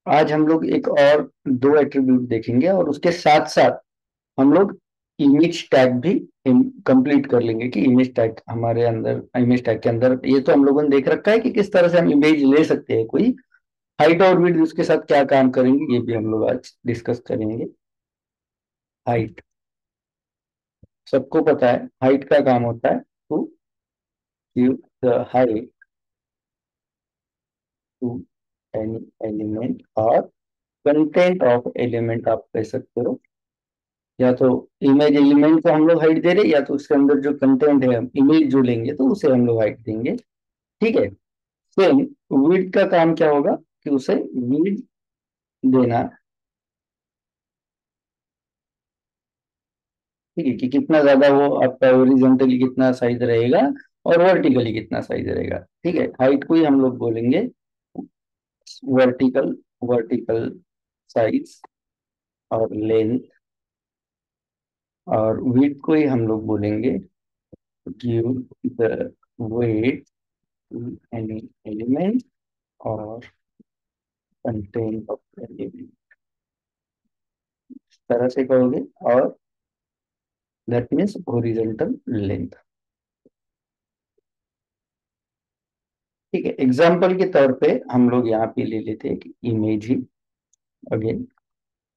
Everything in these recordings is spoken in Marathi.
आज हम लोग एक और दो एट्रीब्यूट देखेंगे और उसके साथ साथ हम लोग इमेज टैग भी कंप्लीट कर लेंगे कि इमेज टैग हमारे अंदर, इमेज टैग के अंदर ये तो हम लोगों ने देख रखा है कि किस तरह से हम इमेज ले सकते हैं कोई। हाइट और विड्थ उसके साथ क्या काम करेंगे ये भी हम लोग आज डिस्कस करेंगे। हाइट, सबको पता है हाइट का काम होता है to give the height to any element और कंटेंट ऑफ एलिमेंट आप कह सकते हो। या तो इमेज एलिमेंट को हम लोग हाइट दे रहे, या तो उसके अंदर जो कंटेंट है इमेज जो लेंगे तो उसे हम लोग हाइट देंगे। ठीक है। सेम विड्थ का काम क्या होगा कि उसे विड्थ देना। ठीक है, कि कितना ज्यादा वो आपका ओरिजेंटली कितना साइज रहेगा और वर्टिकली कितना साइज रहेगा। ठीक है, हाइट को ही हम लोग बोलेंगे वर्टिकल, वर्टिकल साइज और लेंथ। और विड्थ को ही हम लोग बोलेंगे give the weight any element और कंटेंट ऑफ एलिमेंट, इस तरह से कहोगे। और दैट मीन्स ओरिजेंटल लेंथ। ठीक है, एग्जाम्पल के तौर पे हम लोग यहाँ पे ले लेते हैं कि इमेज ही अगेन,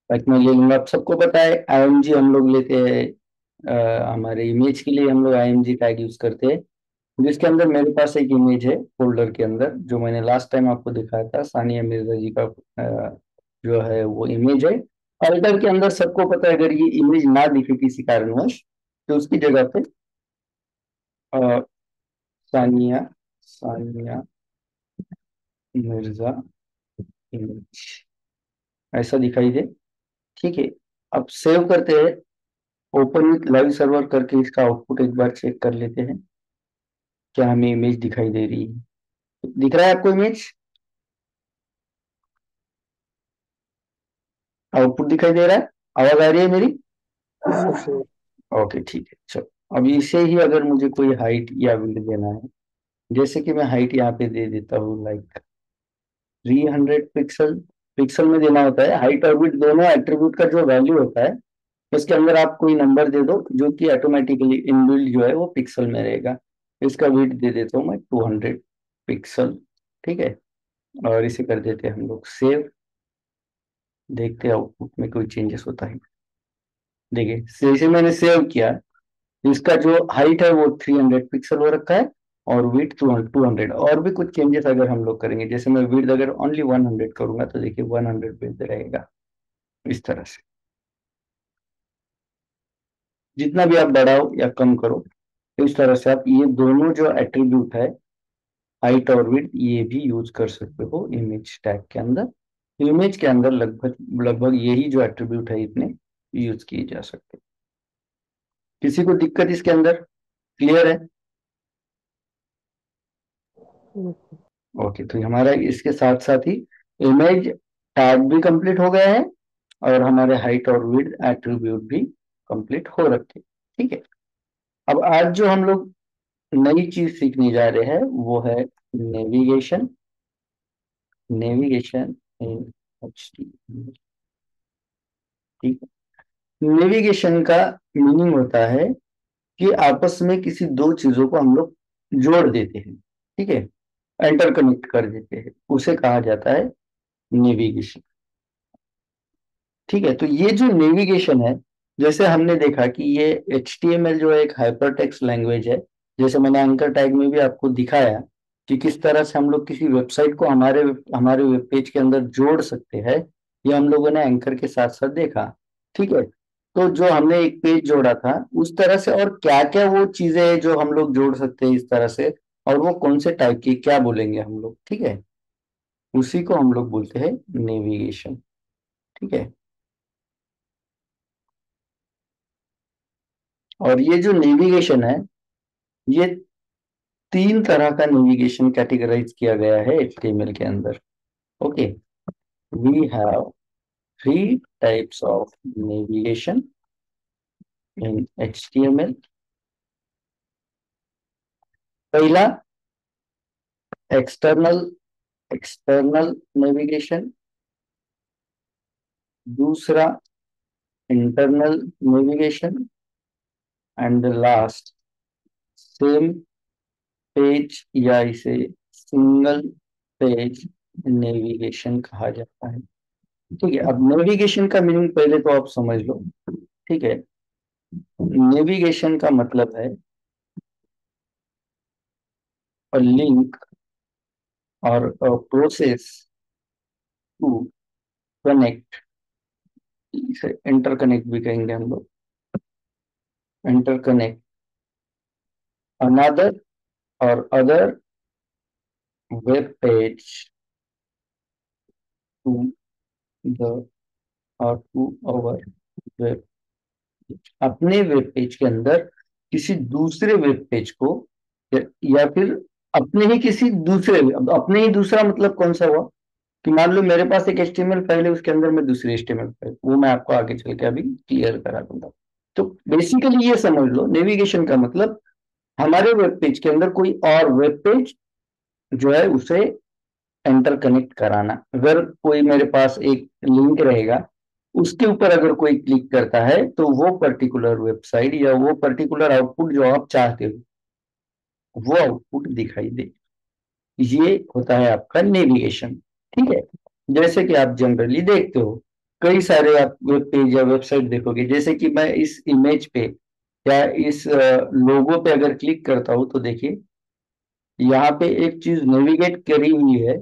लाइक मैं ले लूंगा। आप सबको पता है आईएमजी हम लोग लेते हैं। हमारे इमेज के लिए हम लोग आईएमजी टैग यूज करते हैं, जिसके अंदर मेरे पास एक इमेज है फोल्डर के अंदर, जो मैंने लास्ट टाइम आपको दिखाया था, सानिया मिर्जा जी का जो है वो इमेज है। फोल्डर के अंदर सबको पता है अगर ये इमेज ना दिखे किसी कारणवश तो उसकी जगह पे अ, सानिया, सानिया मिर्जा इमेज ऐसा दिखाई दे। ठीक है, अब सेव करते हैं, ओपन विथ लाइव सर्वर करके इसका आउटपुट एक बार चेक कर लेते हैं क्या हमें इमेज दिखाई दे रही है। दिख रहा है आपको इमेज, आउटपुट दिखाई दे रहा है, आवाज आ रही है मेरी? ओके ठीक है, चलो अब इसे ही अगर मुझे कोई हाइट या विड्थ देना है, जैसे कि मैं हाइट यहाँ पे दे देता हूँ लाइक 300 पिक्सल। पिक्सल में देना होता है, हाइट और विड्थ दोनों एट्रीब्यूट का जो वैल्यू होता है उसके अंदर आप कोई नंबर दे दो जो कि ऑटोमेटिकली इनबिल्ट जो है वो पिक्सल में रहेगा। इसका विड्थ दे देता हूँ मैं 200 पिक्सल। ठीक है, और इसे कर देते हैं हम लोग सेव। देखते हैं आउटपुट में कोई चेंजेस होता है। देखिए जैसे मैंने सेव किया, इसका जो हाइट है वो 300 पिक्सल हो रखा है और विड्थ 200। और भी कुछ चेंजेस अगर हम लोग करेंगे, जैसे मैं विड्थ अगर ओनली 100 करूंगा तो देखिए 100 विड्थ रहेगा इस तरह से। जितना भी आप बढ़ाओ या कम करो तो इस तरह से आप ये दोनों जो एट्रीब्यूट है हाइट और विड्थ ये भी यूज कर सकते हो इमेज टैग के अंदर। इमेज के अंदर लगभग लगभग यही जो एट्रीब्यूट है इतने यूज किए जा सकते हैं। किसी को दिक्कत इसके अंदर? क्लियर है? ओके, तो हमारा इसके साथ साथ ही इमेज टैग भी कंप्लीट हो गया है और हमारे हाइट और विड्थ एट्रीब्यूट भी कंप्लीट हो रखे। ठीक है, अब आज जो हम लोग नई चीज सीखने जा रहे हैं वो है नेविगेशन। Navigation in HTML. ठीक है, नेविगेशन का मीनिंग होता है कि आपस में किसी दो चीजों को हम लोग जोड़ देते हैं। ठीक है, इंटर कनेक्ट कर देते हैं, उसे कहा जाता है नेविगेशन। ठीक है, तो ये जो नेविगेशन है, जैसे हमने देखा कि ये HTML जो है एक हाइपर टेक्स्ट लैंग्वेज है। जैसे मैंने एंकर टैग में भी आपको दिखाया कि किस तरह से हम लोग किसी वेबसाइट को हमारे हमारे वेब पेज के अंदर जोड़ सकते हैं, ये हम लोगों ने एंकर के साथ साथ देखा। ठीक है, तो जो हमने एक पेज जोड़ा था उस तरह से और क्या क्या वो चीजें हैं जो हम लोग जोड़ सकते हैं इस तरह से, और वो कौन से टाइप की क्या बोलेंगे हम लोग। ठीक है, उसी को हम लोग बोलते हैं नेविगेशन। ठीक है, और ये जो नेविगेशन है ये तीन तरह का नेविगेशन कैटेगराइज किया गया है HTML के अंदर। Okay, we have three types of navigation in HTML। पहला एक्सटर्नल, एक्सटर्नल नेविगेशन। दूसरा internal navigation, end last sem page या इसे सिंगल पेज नेविगेशन कहा जाता है। ठीक है, अब नेविगेशन का मीनिंग पहले तो आप समझ लो। ठीक है, नेविगेशन का मतलब है लिंक और प्रोसेस टू कनेक्ट, इसे इंटरकनेक्ट भी कहेंगे हम लोग, इंटरकनेक्ट अनदर और other web page to the to our web, अपने वेब पेज के अंदर किसी दूसरे वेब पेज को, या, या फिर अपने ही किसी दूसरे, अब अपने ही दूसरा मतलब कौन सा हुआ कि मान लो मेरे पास एक एचटीएमएल फाइल है, उसके अंदर मैं दूसरी एचटीएमएल फाइल, वो मैं आपको आगे चल के अभी क्लियर करा दूंगा। तो बेसिकली ये समझ लो, नेविगेशन का मतलब हमारे वेब पेज के अंदर कोई और वेब पेज जो है उसे एंटर कनेक्ट कराना। अगर कोई मेरे पास एक लिंक रहेगा, उसके ऊपर अगर कोई क्लिक करता है तो वो पर्टिकुलर वेबसाइट या वो पर्टिकुलर आउटपुट जो आप चाहते हो वो आउटपुट दिखाई दे। ये होता है आपका नेविगेशन। ठीक है, जैसे कि आप जनरली देखते हो कई सारे आप वेब पेज या वेबसाइट देखोगे, जैसे कि मैं इस इमेज पे या इस लोगो पे अगर क्लिक करता हूं तो देखिए यहाँ पे एक चीज नेविगेट करी हुई है,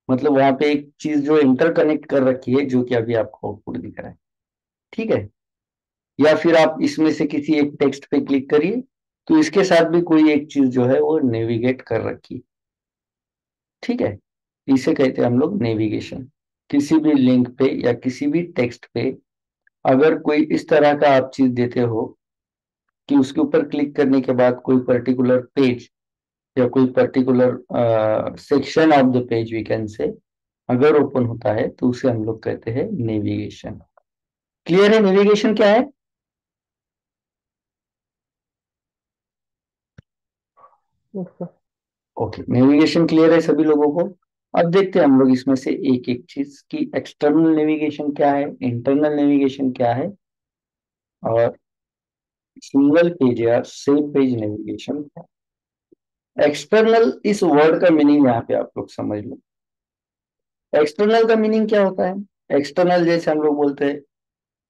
मतलब वहां पे एक चीज जो इंटरकनेक्ट कर रखी है, जो कि अभी आपको आउटपुट दिख रहा है। ठीक है, या फिर आप इसमें से किसी एक टेक्स्ट पे क्लिक करिए तो इसके साथ भी कोई एक चीज जो है वो नेविगेट कर रखी है। ठीक है, इसे कहते हैं हम लोग नेविगेशन। किसी भी लिंक पे या किसी भी टेक्स्ट पे अगर कोई इस तरह का आप चीज देते हो कि उसके ऊपर क्लिक करने के बाद कोई पर्टिकुलर पेज या कोई particular section of the page we can say अगर ओपन होता है तो उसे हम लोग कहते हैं नेविगेशन। क्लियर है नेविगेशन क्या है? अच्छा। ओके, नेविगेशन क्लियर है सभी लोगों को। अब देखते हैं हम लोग इसमें से एक एक चीज की एक्सटर्नल नेविगेशन क्या है, इंटरनल नेविगेशन क्या है, और सिंगल पेज या सेम पेज नेविगेशन क्या है। एक्सटर्नल इस वर्ड का मीनिंग यहाँ पे आप लोग समझ लो। एक्सटर्नल का मीनिंग क्या होता है? एक्सटर्नल जैसे हम लोग बोलते हैं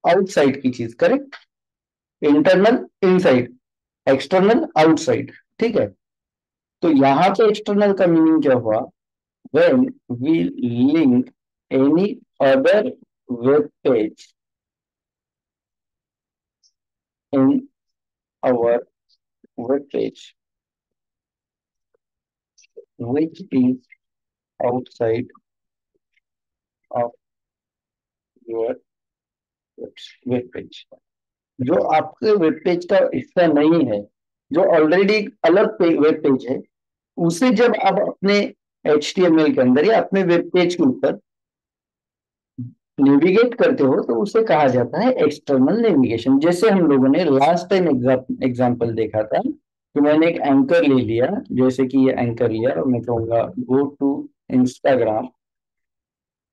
आउटसाइड की चीज, correct. Internal inside, external outside. ठीक है, तो यहाँ पे एक्सटर्नल का मीनिंग क्या हुआ? When we link any other web page in our web page which is outside of your web page, जो आपके वेब पेज का हिस्सा नहीं है, जो ऑलरेडी अलग वेब पेज है, उसे जब आप अपने HTML के अंदर या अपने वेब पेज के ऊपर नेविगेट करते हो तो उसे कहा जाता है एक्सटर्नल नेविगेशन। जैसे हम लोगों ने लास्ट टाइम एग्जाम्पल देखा था कि मैंने एक एंकर ले लिया, जैसे कि ये एंकर लिया और मैं कहूंगा गो टू इंस्टाग्राम,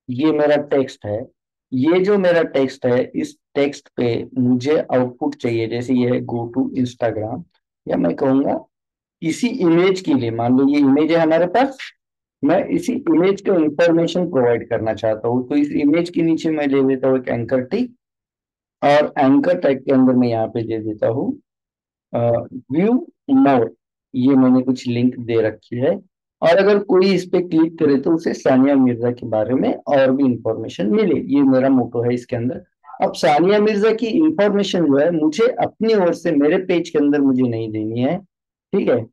ये मेरा टेक्स्ट है। ये जो मेरा टेक्स्ट है, इस टेक्स्ट पे मुझे आउटपुट चाहिए, जैसे ये है गो टू इंस्टाग्राम, या मैं कहूंगा इसी इमेज के लिए, मान लो ये इमेज है हमारे पास, मैं इसी इमेज को इंफॉर्मेशन प्रोवाइड करना चाहता हूँ, तो इस इमेज के नीचे मैं ले लेता हूँ एक एंकर टिक, और एंकर टैग के अंदर मैं यहाँ पे दे देता हूँ व्यू मोर, ये मैंने कुछ लिंक दे रखी है। और अगर कोई इस पे क्लिक करे तो उसे सानिया मिर्जा के बारे में और भी इंफॉर्मेशन मिले, ये मेरा मोटो है इसके अंदर। अब सानिया मिर्जा की इंफॉर्मेशन जो है मुझे अपनी ओर से मेरे पेज के अंदर मुझे नहीं देनी है। ठीक है,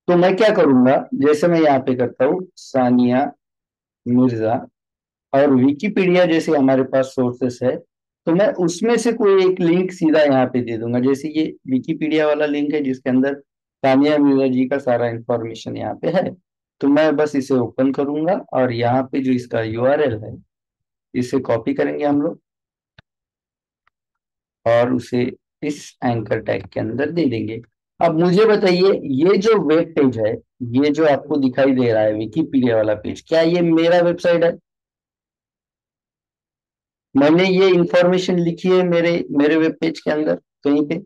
तो मैं क्या करूंगा, जैसे मैं यहाँ पे करता हूँ सानिया मिर्जा, और विकिपीडिया जैसे हमारे पास सोर्सेस है, तो मैं उसमें से कोई एक लिंक सीधा यहाँ पे दे दूंगा। जैसे ये विकिपीडिया वाला लिंक है जिसके अंदर तानिया मिर्जा जी का सारा इंफॉर्मेशन यहाँ पे है, तो मैं बस इसे ओपन करूंगा और यहाँ पे जो इसका यूआरएल है इसे कॉपी करेंगे हम लोग और उसे इस एंकर टैग के अंदर दे देंगे। अब मुझे बताइए, ये जो वेब पेज है, ये जो आपको दिखाई दे रहा है विकिपीडिया वाला पेज, क्या ये मेरा वेबसाइट है? मैंने ये इंफॉर्मेशन लिखी है मेरे मेरे वेब पेज के अंदर कहीं पे?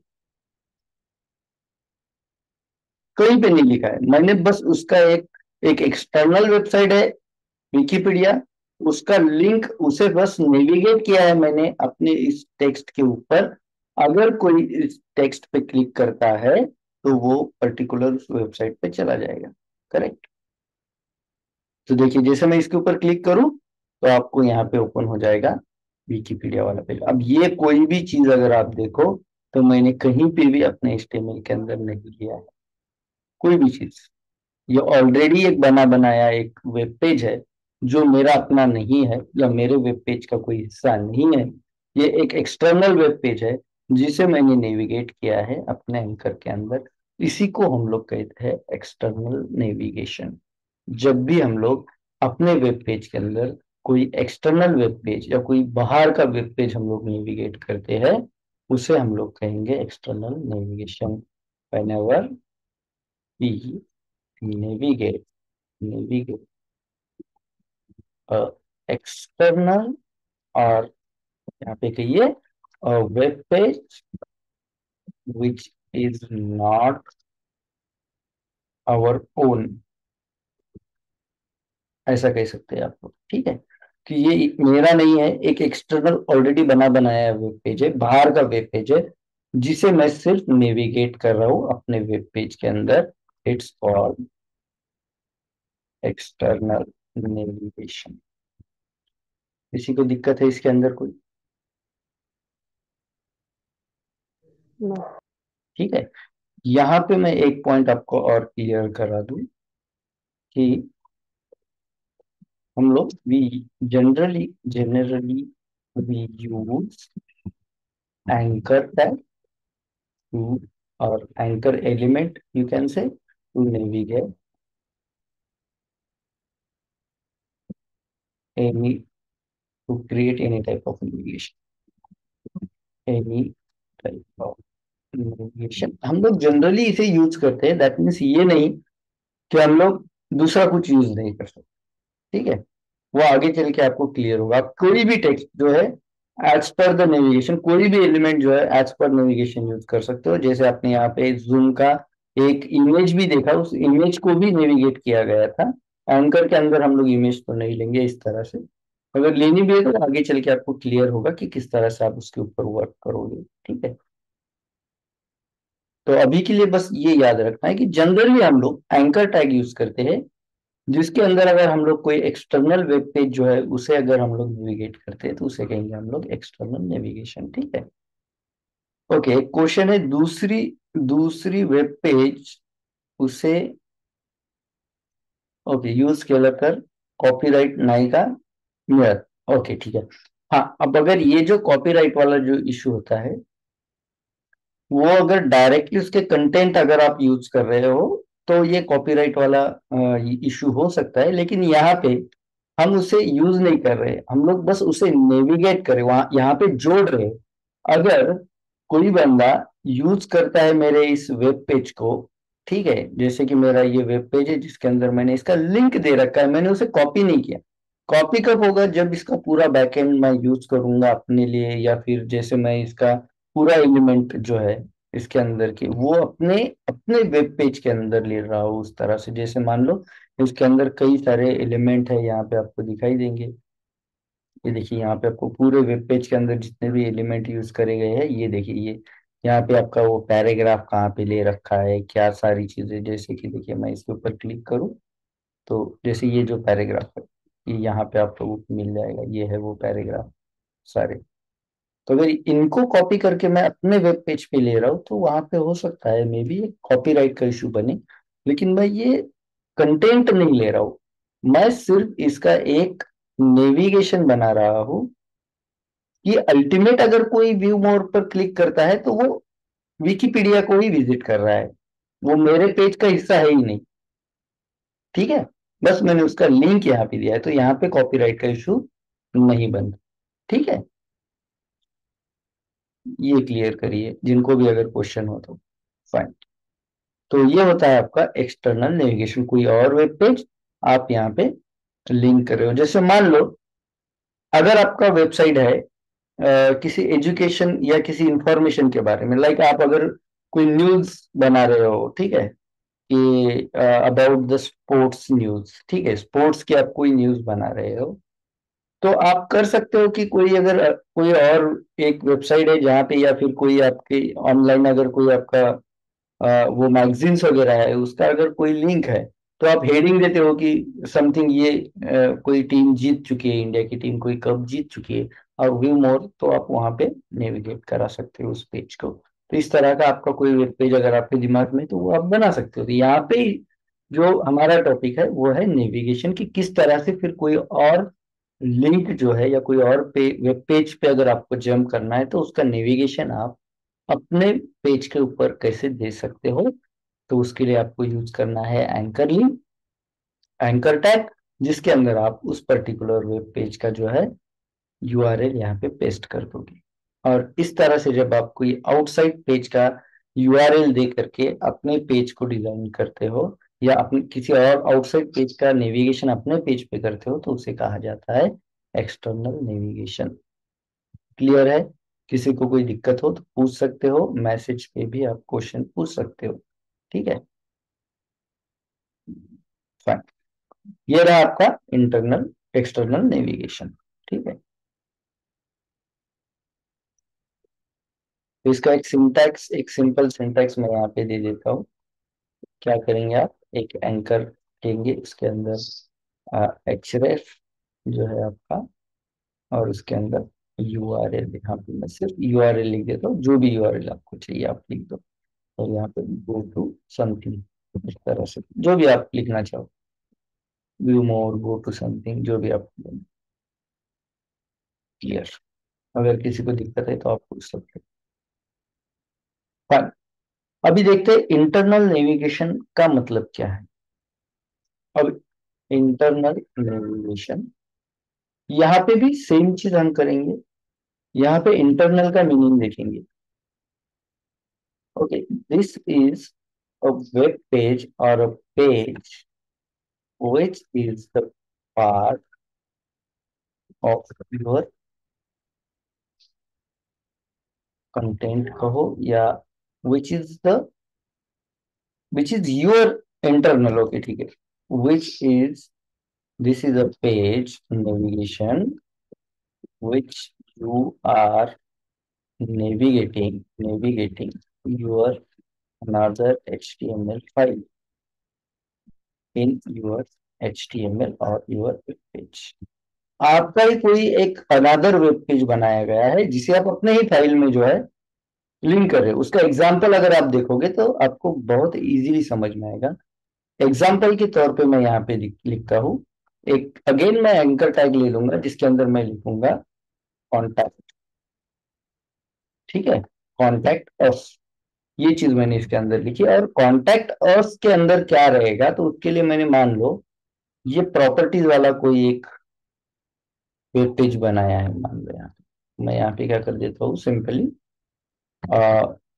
कहीं पे नहीं लिखा है। मैंने बस उसका एक एक एक्सटर्नल वेबसाइट है विकिपीडिया, उसका लिंक उसे बस नेविगेट किया है मैंने अपने इस टेक्स्ट के ऊपर। अगर कोई इस टेक्स्ट पे क्लिक करता है तो वो पर्टिकुलर उस वेबसाइट पे चला जाएगा। करेक्ट। तो देखिए जैसे मैं इसके ऊपर क्लिक करूं तो आपको यहाँ पे ओपन हो जाएगा विकिपीडिया वाला पेज। अब ये कोई भी चीज अगर आप देखो तो मैंने कहीं पे भी अपने एचटीएमएल के अंदर नहीं लिया है, कोई भी चीज। ये ऑलरेडी एक बना बनाया एक वेब पेज है जो मेरा अपना नहीं है या मेरे वेब पेज का कोई हिस्सा नहीं है। ये एक एक्सटर्नल वेब पेज है जिसे मैंने नेविगेट किया है अपने एंकर के अंदर। इसी को हम लोग कहते हैं एक्सटर्नल नेविगेशन। जब भी हम लोग अपने वेब पेज के अंदर कोई एक्सटर्नल वेब पेज या कोई बाहर का वेब पेज हम लोग नेविगेट करते हैं उसे हम लोग कहेंगे external navigation. whenever we navigate external, और यहाँ पे कहिए web page which is not our on, ऐसा कह सकते हैं आप लोग। ठीक है, कि ये मेरा नहीं है, एक एक्सटर्नल ऑलरेडी बना बनाया वेब पेज है, बाहर का वेब पेज है जिसे मैं सिर्फ नेविगेट कर रहा हूँ अपने वेब पेज के अंदर। It's called external navigation. किसी को दिक्कत है इसके अंदर कोई? नो। ठीक है। यहाँ पे मैं एक पॉइंट आपको और क्लियर करा दूं कि हम लोग we generally we use anchor tag to, और anchor element you can say, to navigate any, to create any type of navigation, any type of navigation हम लोग जनरली इसे यूज करते हैं। दैट मीन्स ये नहीं कि हम लोग दूसरा कुछ यूज नहीं कर सकते। ठीक है, वो आगे चल के आपको क्लियर होगा। आप कोई भी टेक्स्ट जो है एज पर द नेविगेशन, कोई भी एलिमेंट जो है एज पर नेविगेशन यूज कर सकते हो। जैसे आपने यहाँ पे जूम का एक इमेज भी देखा, उस इमेज को भी नेविगेट किया गया था। एंकर के अंदर हम लोग इमेज तो नहीं लेंगे इस तरह से। अगर लेनी भी है तो आगे चल के आपको क्लियर होगा कि किस तरह से आप उसके ऊपर वर्क करोगे। ठीक है, तो अभी के लिए बस ये याद रखना है कि जनरली हम लोग एंकर टैग यूज करते हैं जिसके अंदर अगर हम लोग कोई एक्सटर्नल वेब पेज जो है उसे अगर हम लोग नेविगेट करते हैं तो उसे कहेंगे हम लोग एक्सटर्नल नेविगेशन। ठीक है। ओके, क्वेश्चन है दूसरी दूसरी वेब पेज उसे ओके यूज केलं कर कॉपीराइट नाही का मिळत। ओके ठीक है। हाँ, अब अगर ये जो कॉपीराइट वाला जो इशू होता है वो अगर डायरेक्टली उसके कंटेंट अगर आप यूज कर रहे हो तो ये कॉपीराइट वाला इशू हो सकता है। लेकिन यहाँ पे हम उसे यूज नहीं कर रहे, हम लोग बस उसे नेविगेट कर रहे, वहां यहाँ पे जोड़ रहे। अगर कोई बंदा यूज करता है मेरे इस वेब पेज को, ठीक है, जैसे कि मेरा ये वेब पेज है जिसके अंदर मैंने इसका लिंक दे रखा है, मैंने उसे कॉपी नहीं किया। कॉपी कब होगा? जब इसका पूरा बैकएंड मैं यूज करूंगा अपने लिए, या फिर जैसे मैं इसका पूरा एलिमेंट जो है इसके अंदर की वो अपने अपने वेब पेज के अंदर ले रहा हूँ उस तरह से। जैसे मान लो इसके अंदर कई सारे एलिमेंट है, यहाँ पे आपको दिखाई देंगे। ये देखिए यहाँ पे आपको पूरे वेब पेज के अंदर जितने भी एलिमेंट यूज करे गए हैं ये देखिए। ये यहाँ पे आपका वो पैराग्राफ कहाँ पे ले रखा है, क्या सारी चीजें। जैसे कि देखिए मैं इसके ऊपर क्लिक करूँ तो जैसे ये जो पैराग्राफ है ये यहाँ पे आप लोगों को मिल जाएगा, ये है वो पैराग्राफ सारे। तो अगर इनको कॉपी करके मैं अपने वेब पेज पे ले रहा हूँ तो वहां पे हो सकता है मे बी कॉपीराइट का इशू बने। लेकिन मैं ये कंटेंट नहीं ले रहा हूँ, मैं सिर्फ इसका एक नेविगेशन बना रहा हूँ कि अल्टीमेट अगर कोई व्यू मोर पर क्लिक करता है तो वो विकिपीडिया को ही विजिट कर रहा है, वो मेरे पेज का हिस्सा है ही नहीं। ठीक है, बस मैंने उसका लिंक यहाँ पे दिया है तो यहाँ पे कॉपीराइट का इशू नहीं बनता। ठीक है, ये क्लियर करिए जिनको भी अगर क्वेश्चन हो तो। फाइन। तो ये होता है आपका एक्सटर्नल नेविगेशन। कोई और वेब पेज आप यहाँ पे लिंक कर रहे हो, जैसे मान लो अगर आपका वेबसाइट है किसी एजुकेशन या किसी इंफॉर्मेशन के बारे में, लाइक आप अगर कोई न्यूज बना रहे हो, ठीक है, कि अबाउट द स्पोर्ट्स न्यूज, ठीक है, स्पोर्ट्स की आप कोई न्यूज बना रहे हो, तो आप कर सकते हो कि कोई अगर कोई और एक वेबसाइट है जहाँ पे, या फिर कोई आपके ऑनलाइन अगर कोई आपका वो मैगजीन्स वगैरह है, उसका अगर कोई लिंक है, तो आप हेडिंग देते हो कि समथिंग ये कोई टीम जीत चुकी है, इंडिया की टीम कोई कप जीत चुकी है, और व्यू मोर, तो आप वहां पे नेविगेट करा सकते हो उस पेज को। तो इस तरह का आपका कोई वेब पेज अगर आपके दिमाग में, तो वो आप बना सकते हो। तो यहाँ पे जो हमारा टॉपिक है वो है नेविगेशन, की किस तरह से फिर कोई और लिंक जो है या कोई और वेब पेज पे अगर आपको जंप करना है, तो उसका नेविगेशन आप अपने पेज के ऊपर कैसे दे सकते हो। तो उसके लिए आपको यूज करना है एंकर लिंक, एंकर टैग, जिसके अंदर आप उस पर्टिकुलर वेब पेज का जो है यूआरएल यहाँ पे पेस्ट कर दोगे। और इस तरह से जब आप कोई आउटसाइड पेज का यूआरएल दे करके अपने पेज को डिजाइन करते हो, या अपने किसी और आउटसाइड पेज का नेविगेशन अपने पेज पे करते हो, तो उसे कहा जाता है एक्सटर्नल नेविगेशन। क्लियर है? किसी को कोई दिक्कत हो तो पूछ सकते हो, मैसेज पे भी आप क्वेश्चन पूछ सकते हो। ठीक है, फाइन। ये रहा आपका इंटरनल एक्सटर्नल नेविगेशन। ठीक है, तो इसका एक सिंटैक्स, एक सिंपल सिंटैक्स मैं यहाँ पे दे देता हूँ। क्या करेंगे आप, एक एंकर लेंगे, उसके अंदर एचरेफ जो है आपका, और उसके अंदर यूआरएल, यहाँ पे मैं सिर्फ यूआरएल लिख देता हूँ, जो भी यूआरएल आपको चाहिए आप लिख दो। और यहाँ पे गो टू समथिंग, इस तरह से जो भी आप लिखना चाहो, view more, go to something, जो भी आप। क्लियर? अगर किसी को दिक्कत है तो आप पूछ सकते हो। Fine. अभी देखते हैं इंटरनल नेविगेशन का मतलब क्या है। अब इंटरनल नेविगेशन, यहाँ पे भी सेम चीज हम करेंगे। यहाँ पे इंटरनल का मीनिंग देखेंगे। Okay, this is a web page और a page which is the part of your content कहो, या which is the which is your internal, okay, ठीक है, which is, this is a page navigation which you are navigating your another HTML file in your HTML और your web page। आपका ही कोई एक अनदर वेब पेज बनाया गया है, जिसे आप अपने ही फाइल में जो है लिंक कर रहे हो। उसका एग्जाम्पल अगर आप देखोगे तो आपको बहुत इजीली समझ में आएगा। एग्जाम्पल के तौर पे मैं यहाँ पे लिखता हूँ, एक अगेन मैं एंकर टैग ले लूंगा, जिसके अंदर मैं लिखूंगा कॉन्टैक्ट। ठीक है, कॉन्टैक्ट अस, ये चीज मैंने इसके अंदर लिखी। और कॉन्टैक्ट अस के अंदर क्या रहेगा, तो उसके लिए मैंने, मान लो ये प्रॉपर्टीज वाला कोई एक वेब पेज बनाया है, मान लो यहाँ पे। मैं यहाँ पे क्या कर देता हूँ, सिंपली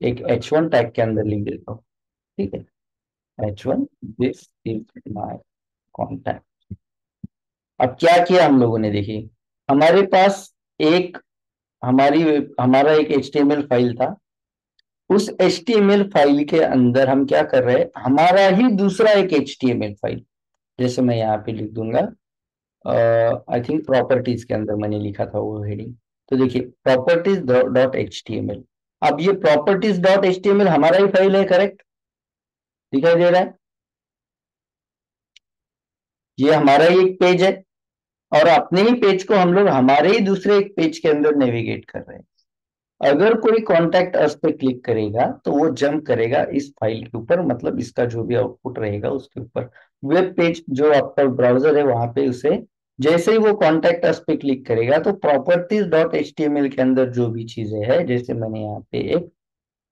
एक H1 टैग के अंदर लिख देता हूँ। ठीक है, H1, this is my contact. अब क्या किया हम लोगों ने, देखिए, हमारे पास एक, हमारा एक HTML फाइल था। उस HTML फाइल के अंदर हम क्या कर रहे हैं, हमारा ही दूसरा एक HTML फाइल, जैसे मैं यहाँ पे लिख दूंगा, आई थिंक प्रॉपर्टीज के अंदर मैंने लिखा था वो हेडिंग। तो देखिए, प्रॉपर्टीज डॉट HTML। अब ये प्रॉपर्टीज डॉट HTML हमारा ही फाइल है, करेक्ट? दिखाई दे रहा है? ये हमारा ही एक पेज है, और अपने ही पेज को हम लोग हमारे ही दूसरे एक पेज के अंदर नेविगेट कर रहे हैं। अगर कोई कॉन्टैक्ट अस पे क्लिक करेगा, तो वो जंप करेगा इस फाइल के ऊपर, मतलब इसका जो भी आउटपुट रहेगा उसके ऊपर। वेब पेज जो आपका ब्राउजर है वहां पे उसे, जैसे ही वो कॉन्टैक्ट अस पे क्लिक करेगा, तो प्रॉपर्टीज डॉट HTML के अंदर जो भी चीजें हैं, जैसे मैंने यहाँ पे एक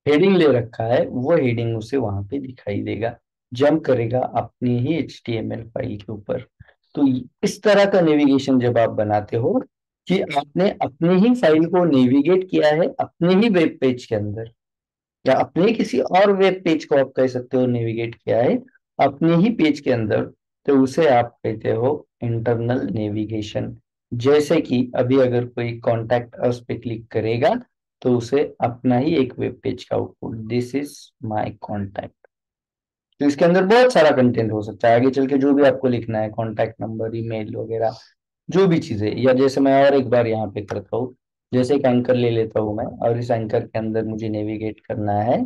हेडिंग ले रखा है, वो हेडिंग उसे वहां पे दिखाई देगा, जंप करेगा अपनी ही HTML फाइल के ऊपर। तो इस तरह का नेविगेशन जब आप बनाते हो, कि आपने अपनी ही फाइल को नेविगेट किया है अपने ही वेब पेज के अंदर, या अपने किसी और वेब पेज को आप कह सकते हो नेविगेट किया है अपने ही पेज के अंदर, तो उसे आप कहते हो इंटरनल नेविगेशन। जैसे कि अभी अगर कोई कॉन्टैक्ट अस पे क्लिक करेगा तो उसे अपना ही एक वेब पेज का output, this is my contact. तो इसके अंदर बहुत सारा कंटेंट हो सकता है, आगे चल के जो भी आपको लिखना है, कॉन्टैक्ट नंबर, ईमेल वगैरह, जो भी चीजें। या जैसे मैं और एक बार यहाँ पे करता हूँ, जैसे एक एंकर ले लेता हूँ मैं, और इस एंकर के अंदर मुझे नेविगेट करना है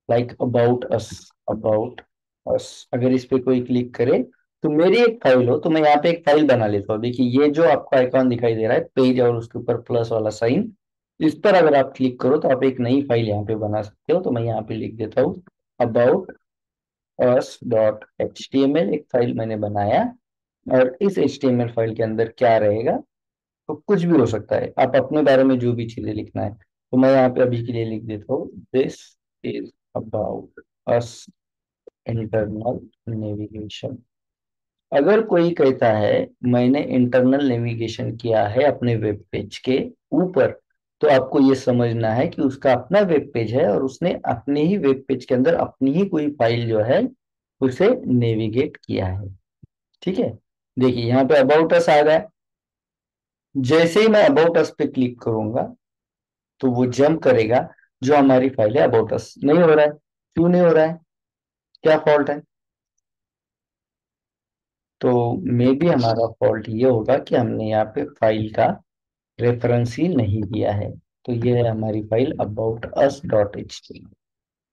like about us. About us अगर इस पे कोई क्लिक करे तो मेरी एक फाइल हो, तो मैं यहाँ पे एक फाइल बना लेता हूँ। देखिए ये जो आपको आइकॉन दिखाई दे रहा है पेज और उसके ऊपर प्लस वाला साइन, इस पर अगर आप क्लिक करो तो आप एक नई फाइल यहाँ पे बना सकते हो। तो मैं यहाँ पे लिख देता हूँ about us dot H T M L, एक फाइल मैंने बनाया। और इस H T M L file के अंदर क्या रहेगा, तो कुछ भी हो सकता है, आप अपने बारे में जो भी चीजें लिखना है। तो मैं यहाँ पे अभी के लिए लिख देता हूँ this is about us internal navigation. अगर कोई कहता है मैंने इंटरनल नेविगेशन किया है अपने वेब पेज के ऊपर, तो आपको ये समझना है कि उसका अपना वेब पेज है और उसने अपने ही वेब पेज के अंदर अपनी ही कोई फाइल जो है उसे नेविगेट किया है। ठीक है, देखिए यहाँ पे अबाउट अस आ रहा है। जैसे ही मैं अबाउट अस पे क्लिक करूंगा तो वो जंप करेगा, जो हमारी फाइल है अबाउट अस। नहीं हो रहा है, क्यों नहीं हो रहा है, क्या फॉल्ट है? तो मे बी हमारा फॉल्ट ये होगा कि हमने यहाँ पे फाइल का रेफरेंस ही नहीं दिया है। तो ये है हमारी file about us dot H T.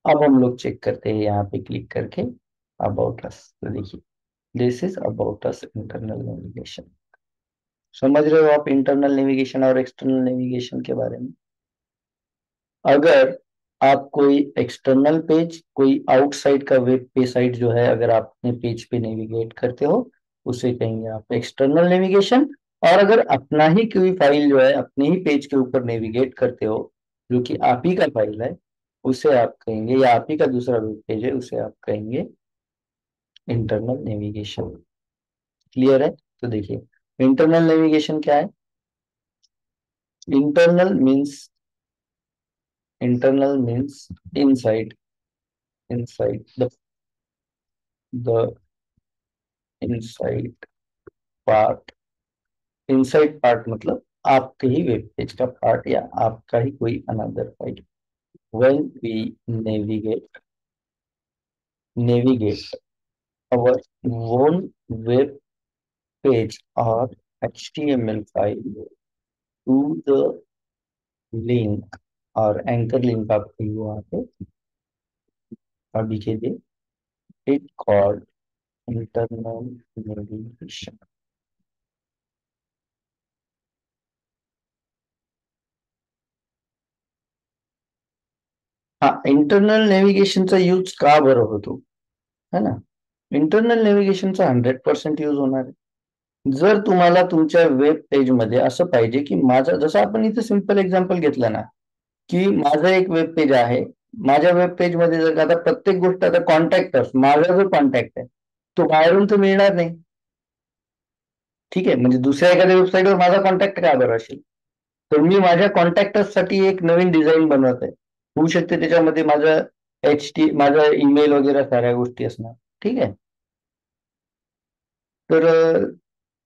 अब हम लोग चेक करते हैं यहाँ पे क्लिक करके अबाउट अस, तो देखिए this is about us internal navigation. समझ रहे हो आप इंटरनल नेविगेशन और एक्सटर्नल नेविगेशन के बारे में? अगर आप कोई एक्सटर्नल पेज, कोई आउटसाइड का वेब पे साइट जो है, अगर आप अपने पेज पे नेविगेट करते हो उसे कहेंगे आप एक्सटर्नल नेविगेशन। और अगर अपना ही कोई फाइल जो है अपने ही पेज के ऊपर नेविगेट करते हो, जो कि आप ही का फाइल है, उसे आप कहेंगे, या आप ही का दूसरा वेब पेज है, उसे आप कहेंगे इंटरनल नेविगेशन। क्लियर है? तो देखिए इंटरनल नेविगेशन क्या है। Internal means, internal means inside, inside the inside part. Inside part मतलब आपके ही वेब पेज का पार्ट या आपका ही कोई another file. When we navigate, navigate our own web page or HTML file to the link, और एंकर लिंक आपको वहां पे अभी के लिए इट कॉल्ड इंटरनल नेविगेशन। हाँ, इंटरनल नेविगेशनचा यूज का बरं होतो, है ना? इंटरनल नेविगेशनचा 100% यूज होणार आहे जर तुम्हाला तुमच्या वेब पेज मध्ये असं पाहिजे की माझं, जसं आपण इथे सिंपल एक्झाम्पल घेतलं ना, की माझं एक वेब पेज आहे, माझ्या वेब पेज मध्ये जर का आता प्रत्येक गोष्ट, आता कॉन्टॅक्ट अस, माझा जो कॉन्टॅक्ट आहे तो बाहेरून तर मिळणार नाही। ठीक आहे, म्हणजे दुसऱ्या एखाद्या वेबसाईटवर माझा कॉन्टॅक्ट काय बरं असेल? तर मी माझ्या कॉन्टॅक्टस साठी एक नवीन डिझाईन बनवत आहे, होऊ शकते त्याच्यामध्ये माझं माझा ईमेल वगैरे साऱ्या गोष्टी असणार। ठीक आहे, तर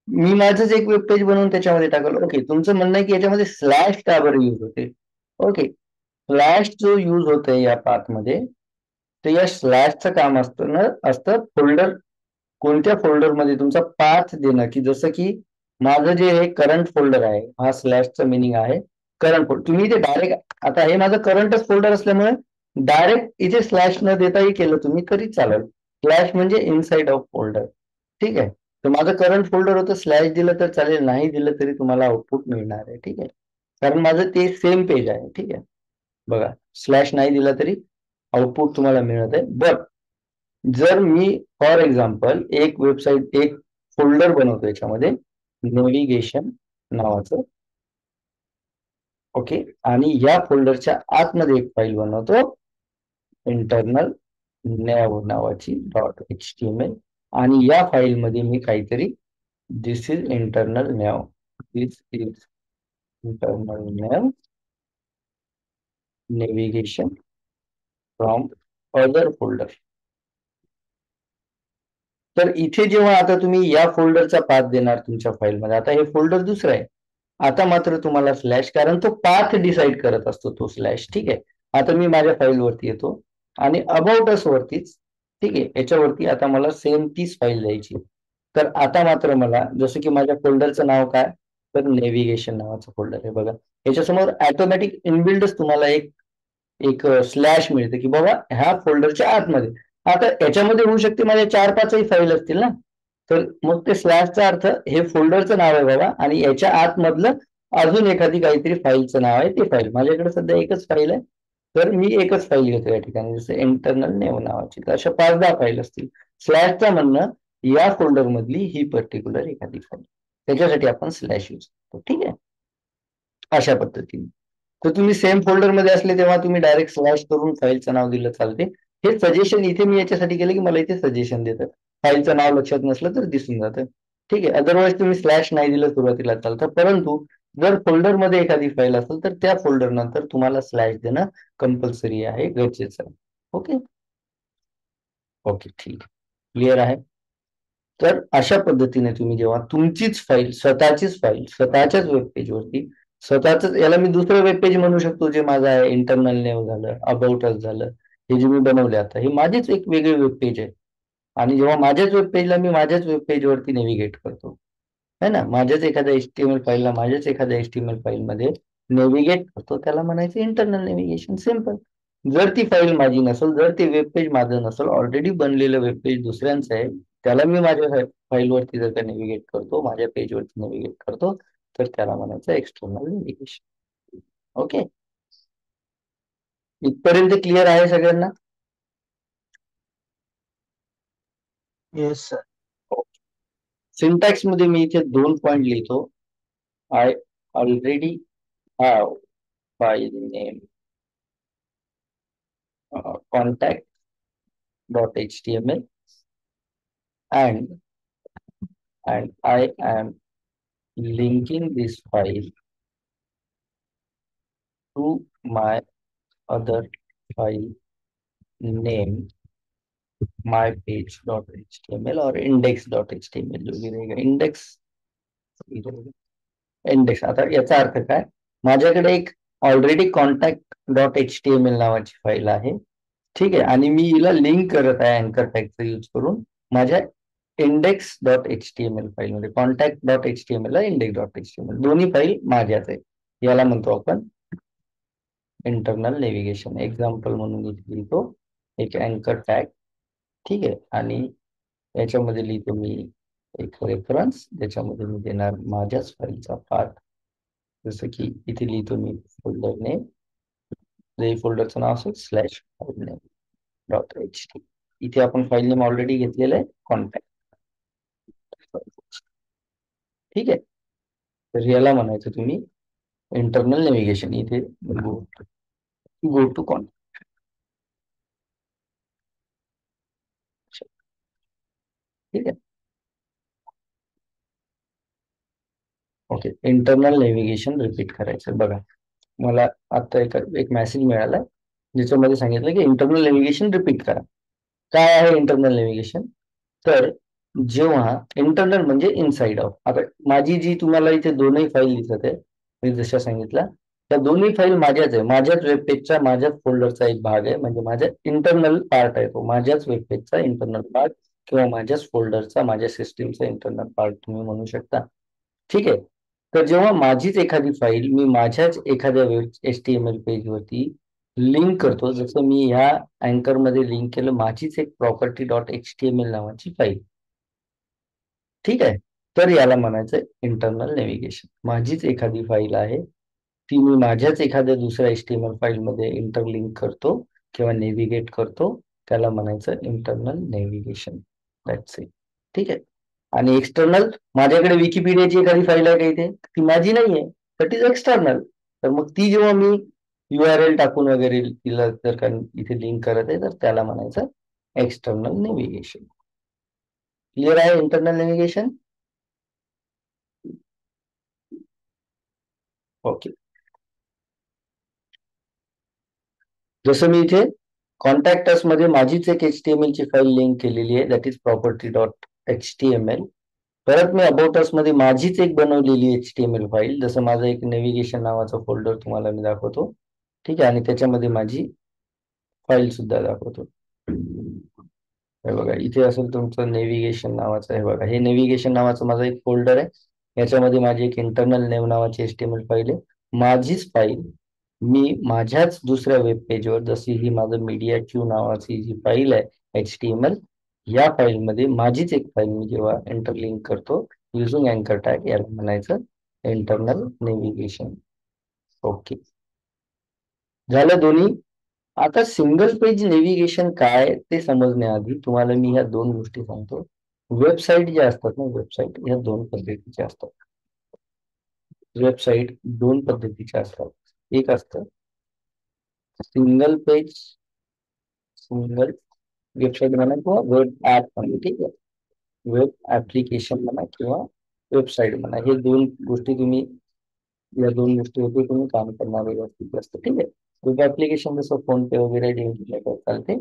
मी माझंच एक वेब पेज बनवून त्याच्यामध्ये टाकलं। ओके, तुमचं म्हणणं आहे की याच्यामध्ये स्लॅश का बरं यूज होते? ओके, स्लॅश जो यूज होतोय या पाथमध्ये, तर या स्लॅशचं काम असतं ना, असतं फोल्डर, कोणत्या फोल्डरमध्ये तुमचा पाथ देणं, की जसं की माझं जे हे करंट फोल्डर आहे, हा स्लॅशचं मिनिंग आहे करंट फोल्डर। तुम्ही इथे डायरेक्ट, आता हे माझं करंटच फोल्डर असल्यामुळे डायरेक्ट इथे स्लॅश न देताही केलं तुम्ही तरी चालेल। स्लॅश म्हणजे इनसाइड ऑफ फोल्डर। ठीक आहे, तर माझं करंट फोल्डर होतं, स्लॅश दिलं तर चालेल, नाही दिलं तरी तुम्हाला आउटपुट मिळणार आहे। ठीक आहे, कारण माझं ते सेम पेज आहे। ठीक आहे, बघा स्लॅश नाही दिला तरी आउटपुट तुम्हाला मिळत आहे। बट जर मी फॉर एक्झाम्पल एक वेबसाईट, एक फोल्डर बनवतो याच्यामध्ये नेव्हिगेशन नावाचं, ओके, आणि या फोल्डरच्या आतमध्ये एक फाईल बनवतो इंटरनल नेव नावाची dot H T M L, आणि या फाईलमध्ये मी काहीतरी this is internal nav, this is internal nav navigation from other folder, तर इथे जेव्हा आता तुम्ही या फोल्डरचा पाथ देणार तुमच्या फाईलमध्ये, आता हे फोल्डर दुसरं आहे, आता मात्र तुम्हाला स्लॅश, कारण तो पाथ डिसाईड करत असतो तो स्लॅश. ठीक आहे. आता मी माझ्या फाईलवरती येतो आणि अबाउट अस वरतीच, ठीक आहे, याच्यावरती आता मला सेम तीच फाईल द्यायची. तर आता मात्र मला, जसं की माझ्या फोल्डरचं नाव काय, तर नेव्हिगेशन नावाचं फोल्डर आहे बघा. याच्यासमोर ऑटोमॅटिक इनबिल्डच तुम्हाला एक एक स्लॅश मिळते की बाबा ह्या फोल्डरच्या आतमध्ये. आता याच्यामध्ये होऊ शकते माझ्या 4-5ही फाईल असतील ना, तर मग ते स्लॅशचा अर्थ हे फोल्डरचं नाव आहे बाबा आणि याच्या आतमधलं अजून एखादी काहीतरी फाईलचं नाव आहे, ते फाईल. माझ्याकडे सध्या एकच फाईल आहे, तर मी एकच फाईल घेतो या ठिकाणी, जसं इंटरनल नेव नावाची. तर अशा 5-10 फाईल असतील. स्लॅशचं म्हणणं या फोल्डर मधली ही पर्टिक्युलर एखादी फाईल, त्याच्यासाठी आपण स्लॅश यूज करतो. ठीक आहे, अशा पद्धतीने. तर तुम्ही सेम फोल्डर मध्ये असले तेव्हा तुम्ही डायरेक्ट स्लॅश करून फाईलचं नाव दिलं चालते. हे सजेशन इथे मी याच्यासाठी केलं की मला इथे सजेशन देतं, फाईलचं नाव लक्षात नसलं तर दिसून जातं. ठीक आहे, अदरवाईज तुम्ही स्लॅश नाही दिलं सुरुवातीला चालतं, परंतु जर फोल्डर मध्ये एखादी फाईल असेल तर त्या फोल्डर नंतर तुम्हाला स्लॅश देणं कंपल्सरी आहे, गरजेचं आहे. ओके. ओके, ठीक, क्लिअर आहे. तर अशा पद्धतीने तुम्ही जेव्हा तुमचीच फाईल, स्वतःचीच फाईल, स्वतःच्याच वेब पेजवरती, स्वतःच, याला मी दुसरं वेब पेज म्हणू शकतो जे माझं आहे, इंटरनल नेव झालं, अबाउट अस झालं, हे जे मी बनवले आता, हे माझेच एक वेगळे वेब पेज आहे. आणि जेव्हा माझ्याच वेब पेजला मी माझ्याच वेब पेजवरती नेव्हिगेट करतो, है ना, माझ्याच एखाद्या एचटीएमएल फाईलला माझ्याच एखाद्या एचटीएमएल फाईलमध्ये नेव्हिगेट करतो, त्याला म्हणायचं इंटरनल नेव्हिगेशन. सिम्पल. जर ती फाईल माझी नसेल, जर ते वेब पेज माझं नसेल, ऑलरेडी बनलेलं वेब पेज दुसऱ्यांचं आहे, त्याला मी माझ्या फाईलवरती जर का नेव्हिगेट करतो, माझ्या पेजवरती नेव्हिगेट करतो, तर त्याला म्हणायचं एक्सटर्नल नेव्हिगेशन. ओके, इथपर्यंत क्लिअर आहे सगळ्यांना? Yes sir. सिंटॅक्स मध्ये मी इथे 2 पॉइंट लिहितो. I already have file name contact dot html and I am linking this file to my other file name mypage.html or index.html जो भी रहेगा, इंडेक्स. आता याचा अर्थ काय, माझ्याकडे एक already contact dot H T M L नावाची फाईल आहे. ठीक आहे, आणि मी हिला लिंक करत आहे अँकर टॅगचा यूज करून माझ्या index dot H T M L फाईलमध्ये. Contact dot H T M L index dot H T M L दोन्ही फाईल माझ्याच आहे. याला म्हणतो आपण इंटरनल नेव्हिगेशन. एक्झाम्पल म्हणून इथे लिहितो एक अँकर टॅग. ठीक आहे, आणि याच्यामध्ये लिहितो मी एक रेफरन्स, ज्याच्यामध्ये मी देणार माझ्याच फाईलचा पार्ट, जसं की इथे लिहितो मी फोल्डर नेम, जे फोल्डरचं नाव असेल slash file name dot H T. इथे आपण फाईल नेम ऑलरेडी घेतलेलं आहे, कॉन्टॅक्ट. ठीक आहे, तर याला म्हणायचं तुम्ही इंटरनल नेव्हिगेशन. इथे गो टू कॉन्टॅक्ट. ठीक आहे, ओके. इंटरनल नेव्हिगेशन रिपीट करायचं बघा. मला आता एक मेसेज मिळाला ज्याच्यामध्ये सांगितलं की इंटरनल नेव्हिगेशन रिपीट करा. काय आहे इंटरनल नेव्हिगेशन? तर जेव्हा इंटरनल म्हणजे इनसाइड आउट. आता माझी जी तुम्हाला इथे दोनही फाईल दिसत आहे, मी जशा सांगितल्या, त्या दोन्ही फाईल माझ्याच आहे, माझ्याच वेब पेजचा, माझ्याच फोल्डरचा एक भाग आहे, म्हणजे माझ्या इंटरनल पार्ट आहे तो, माझ्याच वेब पेजचा इंटरनल पार्ट किंवा माझ्याच फोल्डरचा, माझ्या सिस्टीमचा इंटरनल पार्ट तुम्ही म्हणू शकता. ठीक आहे, तर जेव्हा माझीच एखादी फाईल मी माझ्याच एखाद्या एच टी एम एल पेजवरती लिंक करतो, जसं मी ह्या अँकर मध्ये लिंक केलं माझीच एक property dot H T M L नावाची फाईल. ठीक आहे, तर याला म्हणायचं इंटरनल नेव्हिगेशन. माझीच एखादी फाईल आहे, ती मी माझ्याच एखाद्या दुसऱ्या H T M L file मध्ये इंटरलिंक करतो किंवा नेव्हिगेट करतो, त्याला म्हणायचं इंटरनल नेव्हिगेशन. That's it. ठीक आहे, आणि एक्सटर्नल, माझ्याकडे विकिपीडियाची एखादी फाईल आहे का इथे, ती माझी नाहीये, दॅट इज एक्सटर्नल. तर मग ती जेव्हा मी URL टाकून वगैरे तिला जर का इथे लिंक करत आहे, तर त्याला म्हणायचं एक्सटर्नल नेव्हिगेशन. क्लिअर आहे इंटरनल नेव्हिगेशन? ओके, जसं मी इथे कॉन्टॅक्ट अस मध्ये माझीच एक HTML ची फाईल लिंक केलेली आहे, दॅट इज property.html. परत मी अबाउट अस मध्ये माझीच एक बनवलेली HTML फाईल, जसं माझं एक नेव्हिगेशन नावाचा फोल्डर तुम्हाला मी दाखवतो. ठीक आहे, आणि त्याच्यामध्ये माझी फाईल सुद्धा दाखवतो. हे बघा, इथे असेल तुमचं नेव्हिगेशन नावाचं. हे बघा, हे नेव्हिगेशन नावाचं माझं एक फोल्डर आहे. याच्यामध्ये माझी एक इंटरनल नेम नावाची HTML फाईल आहे. माझीच फाईल मी माझ्याच दुसऱ्या वेब पेजवर, जशी ही माझं मीडिया क्यू नावाची जी फाईल आहे HTML, या फाईलमध्ये माझीच एक फाईल मी जेव्हा इंटरलिंक करतो युजिंग अँकर टॅग, याला म्हणायचं इंटरनल नेव्हिगेशन. ओके, झालं दोन्ही. आता सिंगल पेज नेव्हिगेशन काय ते समजण्याआधी तुम्हाला मी ह्या दोन गोष्टी सांगतो. वेबसाईट ज्या असतात ना, वेबसाईट ह्या दोन पद्धतीच्या असतात. वेबसाईट दोन पद्धतीच्या असतात. एक असतं सिंगल पेज, सिंगल वेबसाईट म्हणा किंवा वेब ऍप म्हणा. ठीक आहे, वेब ऍप्लिकेशन म्हणा किंवा वेबसाईट म्हणा, हे दोन गोष्टी तुम्ही, या दोन गोष्टीवरती तुम्ही काम करणारे जास्तीत जास्त. ठीक आहे, वेब ऍप्लिकेशन जसं फोन पे वगैरे चालते.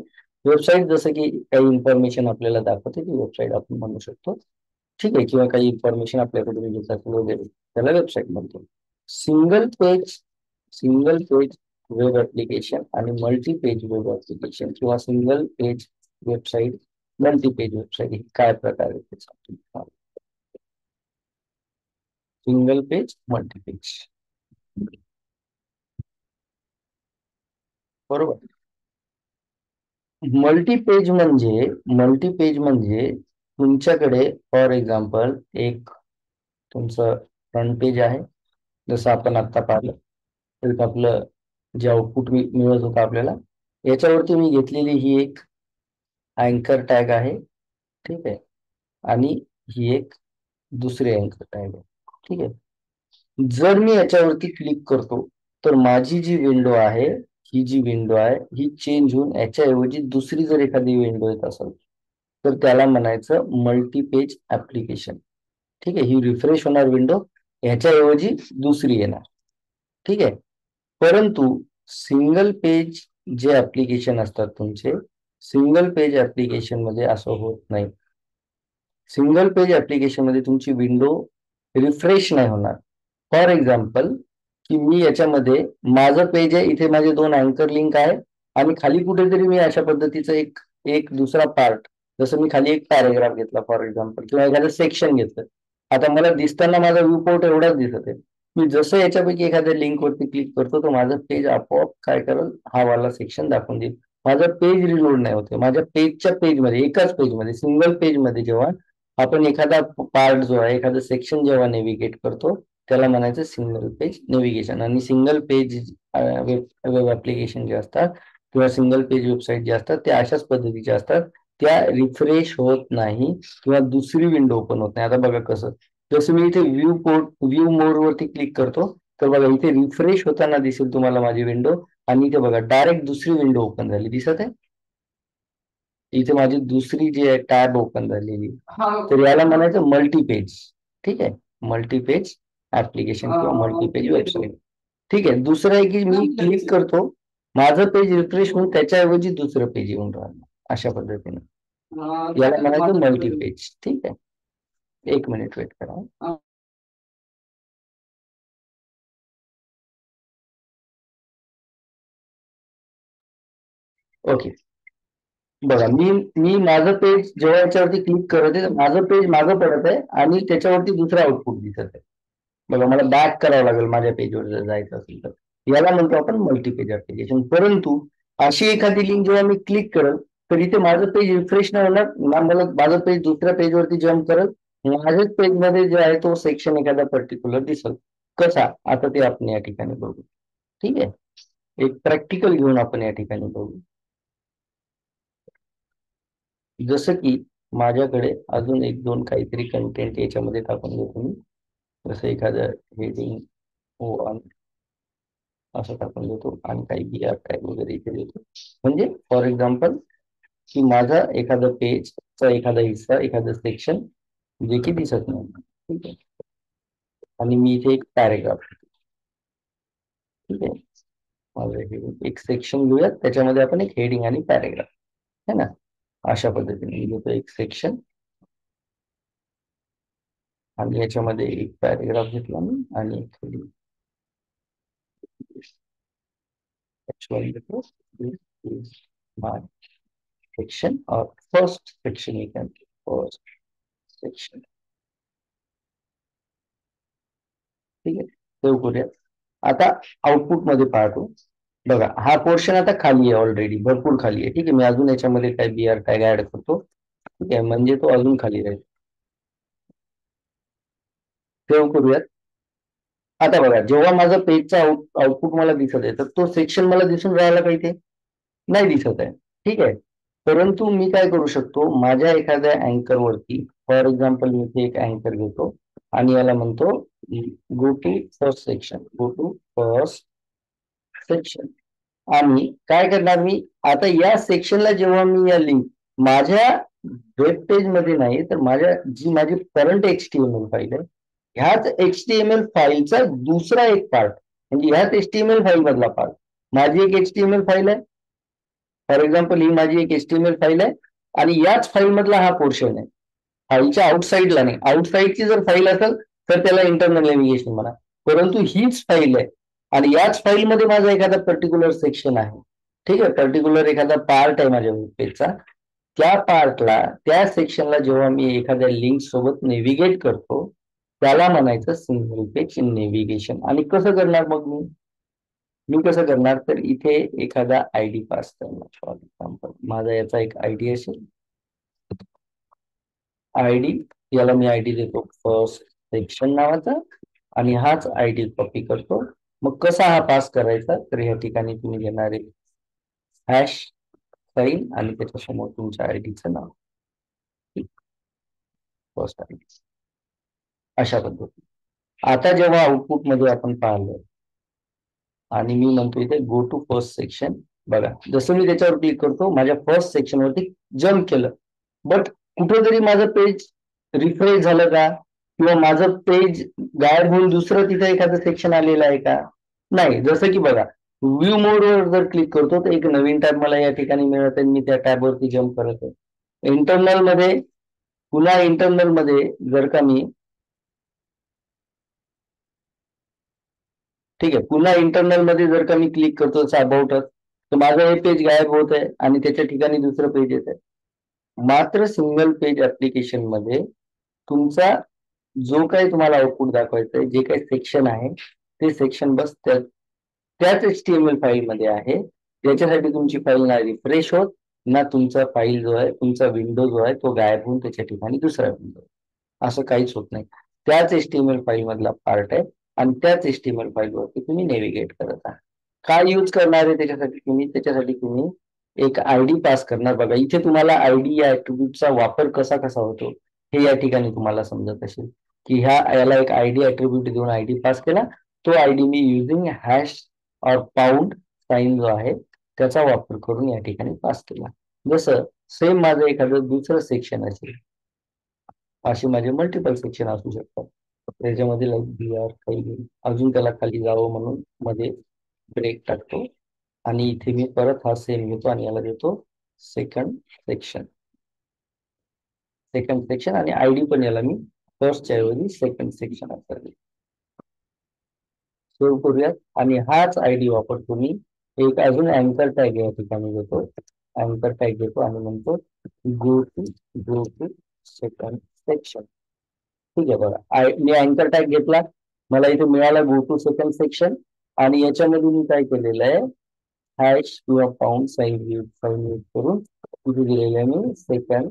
वेबसाईट जसं की काही इन्फॉर्मेशन आपल्याला दाखवते ती वेबसाईट आपण म्हणू शकतो. ठीक आहे, किंवा काही इन्फॉर्मेशन आपल्याकडून घेत असेल वगैरे, त्याला वेबसाईट म्हणतो. Single page, single page web application आणि मल्टी पेज वेब ऍप्लिकेशन किंवा single page website, multi page website, हे काय प्रकार आहे ते सांगतो. सिंगल पेज, मल्टी पेज, बरोबर. मल्टी पेज म्हणजे तुमच्याकडे फॉर एक्झाम्पल एक तुमचं फ्रंट पेज आहे, जसं आपण आता पाहिलं. तर आपलं जे आउटपुट मिळत होतं आपल्याला, याच्यावरती मी घेतलेली ही एक अँकर टॅग आहे. ठीक आहे, आणि ही एक दुसरी अँकर टॅग आहे. ठीक आहे, जर मी याच्यावरती क्लिक करतो तर माझी जी विंडो आहे, ही जी विंडो आहे ही चेंज होऊन याच्याऐवजी दुसरी जर एखादी विंडो येत असेल तर त्याला म्हणायचं मल्टी पेज ऍप्लिकेशन. ठीक आहे, ही रिफ्रेश होणार विंडो, ह्याच्याऐवजी दुसरी येणार. ठीक आहे, परंतु सिंगल पेज जे ऍप्लिकेशन असतात तुमचे, सिंगल पेज ऍप्लिकेशन मध्ये असं होत नाही. सिंगल पेज ऍप्लिकेशन मध्ये तुमची विंडो रिफ्रेश नाही होणार. फॉर एक्झाम्पल, की मी याच्यामध्ये माझं पेज आहे, इथे माझे दोन अँकर लिंक आहे, आणि खाली कुठेतरी मी अशा पद्धतीचं एक एक दुसरा पार्ट, जसं मी खाली एक पॅरेग्राफ घेतला फॉर एक्झाम्पल, किंवा एखादं सेक्शन घेतलं. आता मला दिसताना माझा व्ह्यू पोर्ट एवढाच दिसत आहे. मी जसं याच्यापैकी एखाद्या लिंक वरती क्लिक करतो तर माझं पेज आपोआप काय करेल, हा वाला सेक्शन दाखवून देईल. माझं पेज रिलोड नाही होते. माझ्या पेजच्या पेजमध्ये, एकाच पेजमध्ये, सिंगल पेजमध्ये जेव्हा आपण एखादा पार्ट जो आहे, एखादं सेक्शन जेव्हा नेव्हिगेट करतो, त्याला म्हणायचं सिंगल पेज नेव्हिगेशन. आणि सिंगल पेज वेब ऍप्लिकेशन जे असतात किंवा सिंगल पेज वेबसाईट जे असतात त्या अशाच पद्धतीच्या असतात. त्या रिफ्रेश होत नाही किंवा दुसरी विंडो ओपन होत नाही. आता बघा कसं, जसं मी इथे व्ह्यू मोर वरती क्लिक करतो तर बघा इथे रिफ्रेश होताना दिसेल तुम्हाला माझी विंडो, आणि इथे बघा डायरेक्ट दुसरी विंडो ओपन झाली दिसत आहे. इथे माझी दुसरी जी आहे टॅब ओपन झालेली, तर याला म्हणायचं मल्टी पेज. ठीक आहे, मल्टी पेज ऍप्लिकेशन किंवा मल्टी पेज वेबसाईट. ठीक आहे, दुसरं आहे की मी क्लिक करतो, माझं पेज रिफ्रेश होऊन त्याच्याऐवजी दुसरं पेज येऊन राहिलं, अशा पद्धतीने याला म्हणायचं मल्टी पेज. ठीक आहे, एक मिनिट वेट करा. ओके, बघा, मी माझं पेज जेव्हा याच्यावरती क्लिक करत आहे, माझं पेज मागं पडत आहे आणि त्याच्यावरती दुसरं आउटपुट दिसत आहे. बघा, मला बॅक करावं लागेल माझ्या पेजवर जर जायचं असेल तर. याला म्हणतो आपण मल्टीपेज ऍप्लिकेशन. परंतु अशी एखादी लिंक जेव्हा मी क्लिक करेल तर इथे माझं पेज रिफ्रेश नाही होणार ना, मला माझं पेज दुसऱ्या पेजवरती जम्प करेल. माझ्याच पेजमध्ये जे आहे तो सेक्शन एखादा पर्टिक्युलर दिसल. कसा, आता ते आपण या ठिकाणी बघू. ठीक आहे, एक प्रॅक्टिकल घेऊन आपण या ठिकाणी बघू. जसं की माझ्याकडे अजून एक दोन काहीतरी कंटेंट याच्यामध्ये टाकून देतो मी. जसं एखादं हेडिंग हो असं टाकून देतो, आणि काही बी आर टॅग वगैरे इथे देतो. म्हणजे फॉर एक्झाम्पल, की माझा एखादा पेजचा एखादा हिस्सा, एखादं सेक्शन जे की दिसत नाही. ठीक आहे, आणि मी इथे एक पॅरेग्राफ. ठीक आहे, एक सेक्शन घेऊयात, त्याच्यामध्ये आपण एक हेडिंग आणि पॅरेग्राफ है ना, अशा पद्धतीने मी घेतो एक सेक्शन आणि याच्यामध्ये एक पॅरेग्राफ घेतला मी आणि एक हेडिंग घेतो. माय सेक्शन और first section you can first section. ठीक आहे, सेव्ह करूया. आता आउटपुट मध्ये पाहतो बघा, हा पोर्शन आता खाली आहे, ऑलरेडी भरपूर खाली आहे. ठीक आहे, मी अजून याच्यामध्ये काय BR टॅग ऍड करतो. ठीक आहे, म्हणजे तो अजून खाली राहील. सेव्ह करूयात. आता बघा, जेव्हा माझं पेजचा आउटपुट मला दिसत आहे, तर तो सेक्शन मला दिसून राहिला का इथे? नाही दिसत आहे. ठीक आहे, परंतु मी काय करू शकतो, माझ्या एखाद्या अँकर वरती, फॉर एक्झाम्पल मी इथे एक अँकर घेतो आणि याला म्हणतो go to first section, go to first section. आणि काय करणार मी आता, या सेक्शनला जेव्हा मी या लिंक माझ्या वेब पेज मध्ये नाही, तर माझी करंट HTML फाईल आहे, ह्याच HTML फाईलचा दुसरा एक पार्ट, म्हणजे ह्याच HTML फाईल मधला पार्ट, माझी एक HTML फाईल आहे. फॉर एक्झाम्पल ही माझी एक HTML फाईल आहे आणि याच फाईल मधला हा पोर्शन आहे. फाईलच्या आउटसाईडला नाही, आउटसाईडची जर फाईल असेल तर त्याला इंटरनल नेव्हिगेशन म्हणा, परंतु हीच फाईल आहे आणि याच फाईलमध्ये माझा एखादा पर्टिक्युलर सेक्शन आहे. ठीक आहे, पर्टिक्युलर एखादा पार्ट आहे माझ्या वेब पेजचा, त्या पार्टला, त्या सेक्शनला जेव्हा मी एखाद्या लिंक सोबत नेव्हिगेट करतो, त्याला म्हणायचं सिंगल पेज नेव्हिगेशन. आणि कसं करणार मग मी कसं करणार, तर इथे एखादा ID पास करणार. फॉर एक्झाम्पल माझा याचा एक ID असेल, ID, याला मी ID देतो फर्स्ट सेक्शन नावाचा आणि हाच ID कॉपी करतो. मग कसा हा पास करायचा, तर या ठिकाणी तुम्ही घेणारे हॅश साईन आणि त्याच्यासमोर तुमच्या आयडीचं नाव, फर्स्ट ID, अशा पद्धतीने. आता जेव्हा आउटपुट मध्ये आपण पाहिलं आणि मी म्हणतो इथे गो टू फर्स्ट सेक्शन, बघा जसं मी त्याच्यावर क्लिक करतो, माझ्या फर्स्ट सेक्शन वरती जम्प केलं, बट कुठेतरी माझं पेज रिफ्रेश झालं का, किंवा माझं पेज गायब होऊन दुसरं तिथे एखादं सेक्शन आलेलं आहे का? नाही. जसं की बघा, व्ह्यू मोड वर जर क्लिक करतो तर एक नवीन टॅब मला या ठिकाणी मिळत आहे, मी त्या टॅब वरती जम्प करत आहे. इंटरनल मध्ये, पुन्हा इंटरनल मध्ये जर का मी, ठीक आहे, पुन्हा इंटरनल मध्ये जर का मी क्लिक करतो अबाउटच, तर माझं हे पेज गायब होत आहे आणि त्याच्या ठिकाणी दुसरं पेज येत आहे. मात्र सिंगल पेज ऍप्लिकेशन मध्ये तुमचा जो काही तुम्हाला आउटपुट दाखवायचं आहे, जे काही सेक्शन आहे, ते सेक्शन बस त्याच HTML फाईल मध्ये आहे. त्याच्यासाठी तुमची फाईल ना रिफ्रेश होत, ना तुमचा फाईल जो आहे, तुमचा विंडो जो आहे तो गायब होऊन त्याच्या ठिकाणी दुसरा विंडो, असं काहीच होत नाही. त्याच HTML फाईल मधला पार्ट आहे आणि त्याच HTML फाईल वरती तुम्ही नेव्हिगेट करत आहात. काय यूज करणार आहे त्याच्यासाठी तुम्ही एक ID पास करणार. बघा इथे तुम्हाला ID या ऍट्रिब्यूटचा वापर कसा कसा होतो हे या ठिकाणी तुम्हाला समजत असेल, की याला एक ID ऍट्रिब्यूट देऊन ID पास केला, तो ID मी युझिंग हॅश और पाऊंड साईन जो आहे त्याचा वापर करून या ठिकाणी पास केला. जसं सेम माझं एखादं दुसरं सेक्शन असेल, असे माझे मल्टिपल सेक्शन असू शकतात, त्याच्यामध्ये लाईक BR काही अजून त्याला खाली जावं म्हणून मध्ये ब्रेक टाकतो आणि इथे मी परत हा सेम घेतो आणि याला देतो सेकंड सेक्शन, आणि ID पण याला मी फर्स्टच्या ऐवजी सेकंड सेक्शन असं सेव्ह करूयात. आणि हाच ID वापरतो मी एक अजून अँकर टॅग या ठिकाणी घेतो, अँकर टॅग घेतो आणि म्हणतो गो टू सेकंड सेक्शन. ठीक आहे, बघा मी अँकर टॅग घेतला, मला इथे मिळाला गो टू सेकंड सेक्शन आणि याच्यामध्ये मी काय केलेलं आहे, हॅश किंवा पाऊंड साईन यूज करून तिथे दिलेलं आहे मी सेकंड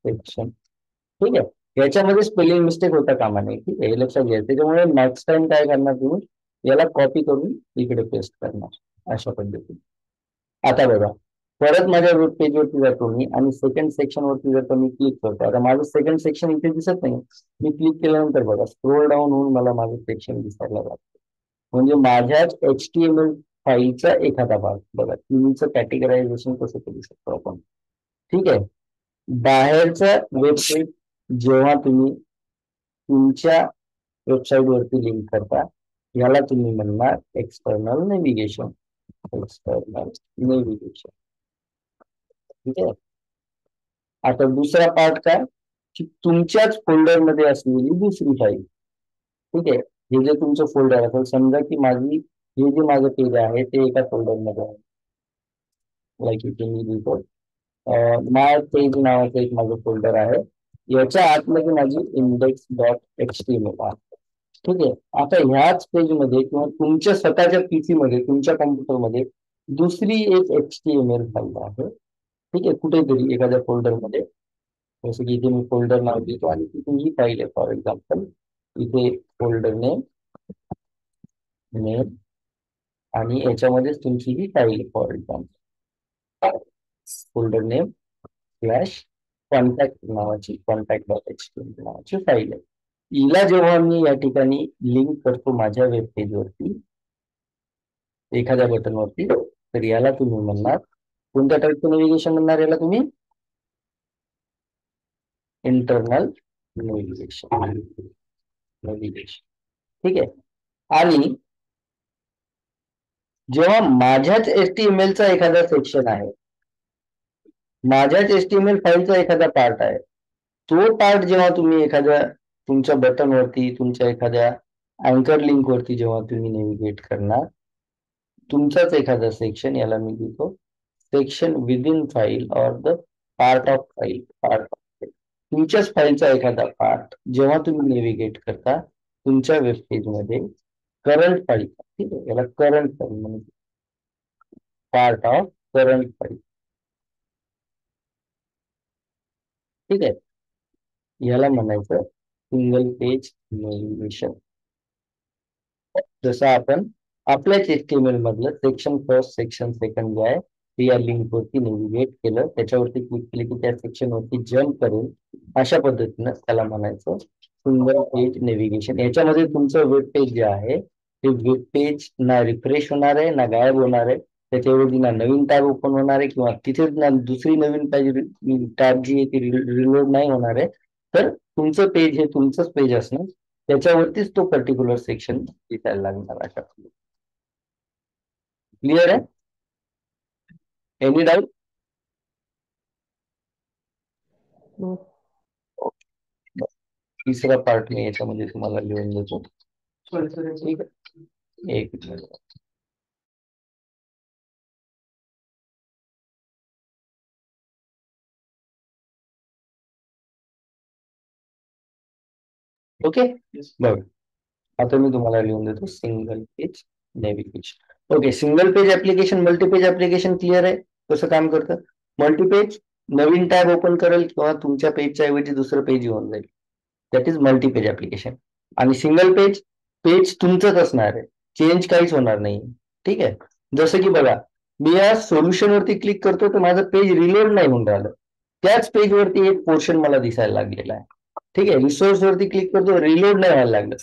सेक्शन. ठीक आहे, याच्यामध्ये स्पेलिंग मिस्टेक होता कामा नये. ठीक आहे, हे लक्षात घ्या. त्याच्यामुळे नेक्स्ट टाइम काय करणार, तुम्ही याला कॉपी करून इकडे पेस्ट करणार अशा पद्धतीने. आता बघा, परत माझ्या वेब पेज वरती जातो मी आणि सेकंड सेक्शन वरती जर मी क्लिक करतो, आता माझं सेकंड सेक्शन इथे दिसत नाही, मी क्लिक केल्यानंतर बघा स्क्रोल डाऊन होऊन मला माझं सेक्शन दिसायला लागतं. म्हणजे माझ्याच HTML फाईलचा एखादा भाग. बघा तिन्हीचं कॅटेगरायझेशन कसं करू शकतो आपण. ठीक आहे, बाहेरचा वेबसाईट जेव्हा तुम्ही तुमच्या वेबसाईट वरती लिंक करता, याला तुम्ही म्हणणार एक्सटर्नल नेव्हिगेशन. External navigation. ठीक आहे. आता दुसरा पार्ट काय, की तुमच्याच फोल्डरमध्ये असलेली दुसरी फाईल. ठीक आहे. हे जे तुमचं फोल्डर असेल, समजा की हे जे माझं पेज आहे ते एका फोल्डरमध्ये आहे. लाईक इथे मी लिहितो माय पेज नावाचं एक माझं फोल्डर आहे. याच्या आतमध्ये माझी इंडेक्स डॉट HTML आहे. ठीक आहे. आता ह्याच पेजमध्ये किंवा तुमच्या स्वतःच्या पीसी मध्ये, तुमच्या कॉम्प्युटरमध्ये दुसरी एक HTML फाईल आहे. ठीक आहे. कुठेतरी एखाद्या फोल्डरमध्ये, जसं की इथे मी फोल्डर नाव देतो आणि तिथे ही फाईल आहे. फॉर एक्झाम्पल इथे फोल्डर नेम आणि याच्यामध्येच तुमची ही file, for example folder name slash contact dot HTML नावाची फाईल आहे. हिला जेव्हा मी या ठिकाणी लिंक करतो माझ्या वेब पेजवरती, एखाद्या बटनवरती, तर याला तुम्ही म्हणणार, कोणत्या टाईपचं नेव्हिगेशन म्हणणार याला तुम्ही? Internal navigation. नेव्हिगेशन. ठीक आहे. आणि जेव्हा माझ्याच HTML चा एखादा सेक्शन आहे, माझ्याच HTML फाईलचा एखादा पार्ट आहे, तो पार्ट जेव्हा तुम्ही एखाद्या तुमच्या बटनवरती, तुमच्या एखाद्या अँकर लिंक वरती जेव्हा तुम्ही नेव्हिगेट करणार, तुमचाच एखादा सेक्शन, याला मी लिहितो section within file or the part of file. Part of file, तुमच्याच फाईलचा एखादा पार्ट जेव्हा तुम्ही नेव्हिगेट करता तुमच्या वेब पेज मध्ये, करंट फाईल, ठीक आहे, याला करंट फाईल म्हणून, पार्ट ऑफ करंट फाईल. ठीक आहे. याला म्हणायचं सिंगल पेज नेव्हिगेशन. जसं आपण आपल्याच HTML मधलं सेक्शन फर्स्ट, सेक्शन सेकंड जे आहे ते या लिंक वरती नेव्हिगेट केलं, त्याच्यावरती क्लिक केले की त्या सेक्शन वरती जम्प करेल, अशा पद्धतीनं त्याला म्हणायचं सिंगल पेज नेव्हिगेशन. याच्यामध्ये तुमचं वेब पेज जे आहे ते वेब पेज ना रिफ्रेश होणार आहे, ना गायब होणार आहे. त्याच्याऐवजी ना नवीन टॅब ओपन होणार आहे, किंवा तिथेच ना दुसरी नवीन पेज टॅब जी आहे ती रिलोड नाही होणार आहे. तर तुमचं पेज हे तुमचंच पेज असणार, त्याच्यावरतीच तो पर्टिक्युलर सेक्शन दिसायला लागणार. अशा क्लिअर आहे? Any doubt? तिसरा पार्ट मी याच्यामध्ये तुम्हाला लिहून देतो. ठीक आहे. एक मिनिट. ओके. बघ, आता मी तुम्हाला लिहून देतो single page navigation. Okay. Single page application, multipage application clear आहे कसं काम करतं? मल्टीपेज, नवीन टॅब ओपन करेल किंवा तुमच्या पेजच्या ऐवजी दुसरं पेज येऊन जाईल, दॅट इज मल्टीपेज ऍप्लिकेशन. आणि सिंगल पेज, पेज तुमचंच असणार आहे, चेंज काहीच होणार नाही. ठीक आहे. जसं की बघा, मी या सोल्युशन वरती क्लिक करतो तर माझं पेज रिलोड नाही होऊन राहिलं, त्याच पेजवरती एक पोर्शन मला दिसायला लागलेला आहे. ठीक आहे. रिसोर्स वरती क्लिक करतो, रिलोड नाही व्हायला लागलं,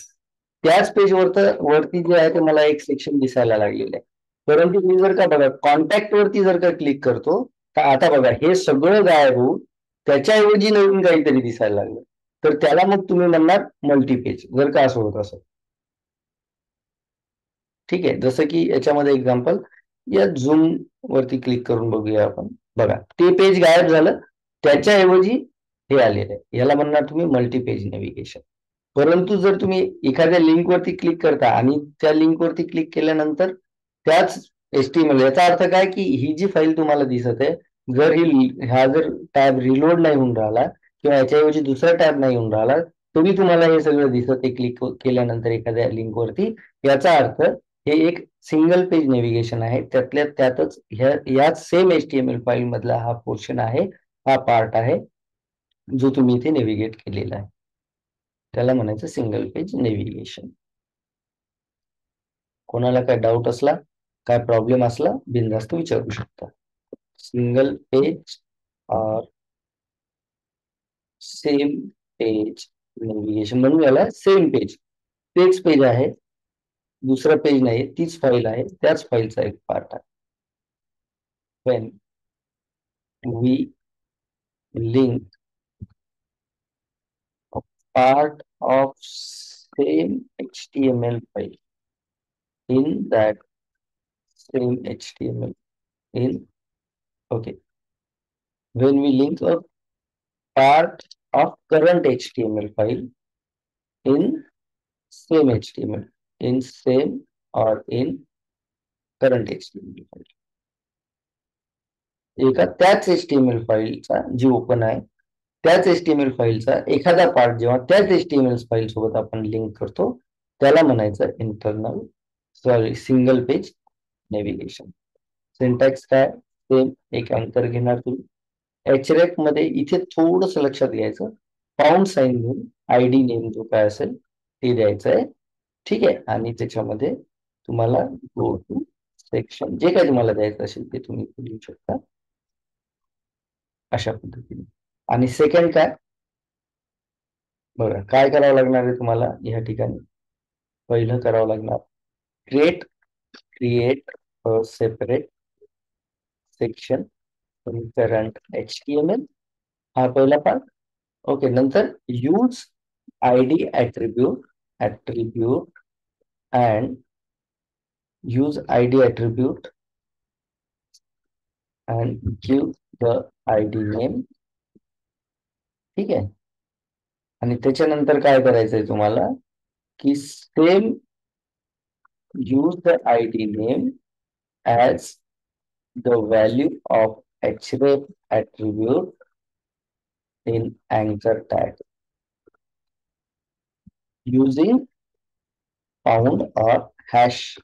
त्याच पेज वरती जे आहे ते मला एक सेक्शन दिसायला लागलेलं आहे. परंतु मी जर का बघा कॉन्टॅक्ट वरती जर का क्लिक करतो, तर आता बघा हे सगळं गायब होऊन त्याच्याऐवजी नवीन काहीतरी दिसायला लागलं, तर त्याला मग तुम्ही म्हणणार मल्टीपेज, जर का असं होत असेल. ठीक आहे. जसं की याच्यामध्ये एक्झाम्पल, या झूम वरती क्लिक करून बघूया आपण. बघा ते पेज गायब झालं, त्याच्याऐवजी हे आलेलं आहे, याला म्हणणार तुम्ही मल्टीपेज नेव्हिगेशन. परंतु जर तुम्ही एखाद्या लिंक वरती क्लिक करता आणि त्या लिंक वरती क्लिक केल्यानंतर त्याच HTML, याचा अर्थ काय, की ही जी फाईल तुम्हाला दिसत आहे, जर हा जर टॅब रिलोड नाही होऊन राहिला किंवा याच्याऐवजी दुसरा टॅब नाही होऊन राहिला, तरी तुम्हाला हे सगळं दिसत आहे क्लिक केल्यानंतर एखाद्या लिंक वरती, याचा अर्थ हे एक सिंगल पेज नेव्हिगेशन आहे. त्यातल्या त्यातच याच सेम HTML फाईल मधला हा पोर्शन आहे, हा पार्ट आहे जो तुम्ही इथे नेव्हिगेट केलेला आहे. त्याला म्हणायचं सिंगल पेज नेव्हिगेशन. कोणाला काय डाऊट असला, काय प्रॉब्लेम असला, बिनधास्त विचारू शकता. सिंगल पेज और सेम पेज नेव्हिगेशन म्हणून याला सेम पेज, तेच पेज आहे, दुसरं पेज नाही, तीच फाईल आहे, त्याच फाईलचा एक पार्ट आहे. when we link a part of same HTML file, in that same HTML in, okay, when we link a part of current HTML file in same HTML, in same or in current HTML file. एका त्याच HTML फाईलचा जी ओपन आहे त्याच HTML फाईलचा एखादा पार्ट जेव्हा त्याच HTML फाईल सोबत आपण लिंक करतो त्याला म्हणायचं internal sorry single page navigation. Syntax काय सेम एक अँकर घेणार तुम्ही href मध्ये इथे थोडस लक्षात घ्यायचं पाऊंड साइन घेऊन आयडी नेम जो काय असेल ते द्यायचं आहे ठीक आहे आणि त्याच्यामध्ये तुम्हाला गो टू सेक्शन जे काही तुम्हाला द्यायचं असेल ते तुम्ही लिहू शकता अशा पद्धतीने. आणि सेकंड काय बघा काय करावं लागणार आहे तुम्हाला या ठिकाणी पहिलं करावं लागणार create create separate section current HTML हा पहिला पार्ट ओके. नंतर use ID attribute and use ID attribute and give the ID name ठीक आहे. आणि त्याच्यानंतर काय करायचंय तुम्हाला की same use the ID name as the value of href attribute in anchor tag using pound or hash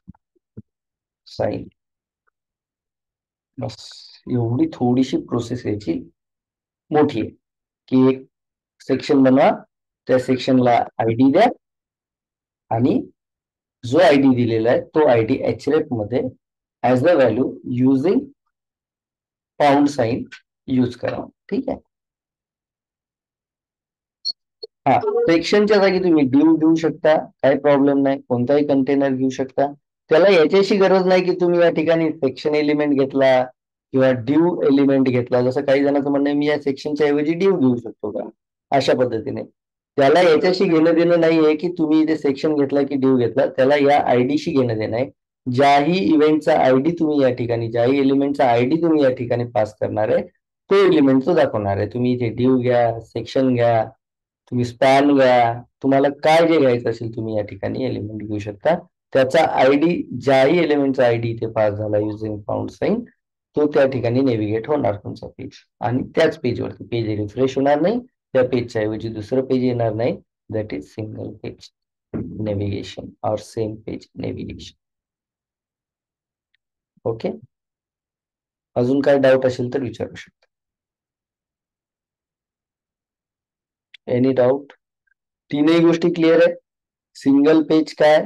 sign. बस एवढी थोडीशी प्रोसेस याची मोठी आहे की एक सेक्शन बनवा त्या सेक्शनला आयडी द्या आणि जो आयडी दिलेला आहे तो आयडी href मध्ये as the value using pound sign use करा ठीक आहे. हा सेक्शनच्या जागी तुम्ही डिव देऊ शकता काही प्रॉब्लेम नाही कोणताही कंटेनर घेऊ शकता त्याला याच्याशी गरज नाही की तुम्ही या ठिकाणी सेक्शन एलिमेंट घेतला किंवा डिव एलिमेंट घेतला जसं काही जणांचं म्हणणं आहे मी या सेक्शनच्या ऐवजी डिव घेऊ शकतो का अशा पद्धतीने त्याला याच्याशी घेणं देणं नाहीये की तुम्ही ते सेक्शन घेतला की डिव घेतला त्याला या आयडीशी घेणं देणं आहे ज्याही इव्हेंटचा आयडी तुम्ही या ठिकाणी ज्याही एलिमेंटचा आयडी तुम्ही या ठिकाणी पास करणार आहे तो एलिमेंट तो दाखवणार आहे तुम्ही इथे डिव घ्या सेक्शन घ्या तुम्ही स्पॅन घ्या तुम्हाला काय जे घ्यायचं असेल तुम्ही या ठिकाणी एलिमेंट घेऊ शकता त्याचा आयडी ज्याही एलिमेंटचा आयडी इथे पास झाला युझिंग पाऊंड साइन तो त्या ठिकाणी नेव्हिगेट होणार तुमचा पेज आणि त्याच पेजवरती पेज रिफ्रेश होणार नाही त्या पेजच्या ऐवजी दुसरं पेज येणार नाही that is single page navigation और सेम पेज नेव्हिगेशन. ओके अजून काय डाऊट असेल तर विचारू शकता. एनी डाऊट तीनही गोष्टी क्लिअर आहे सिंगल पेज काय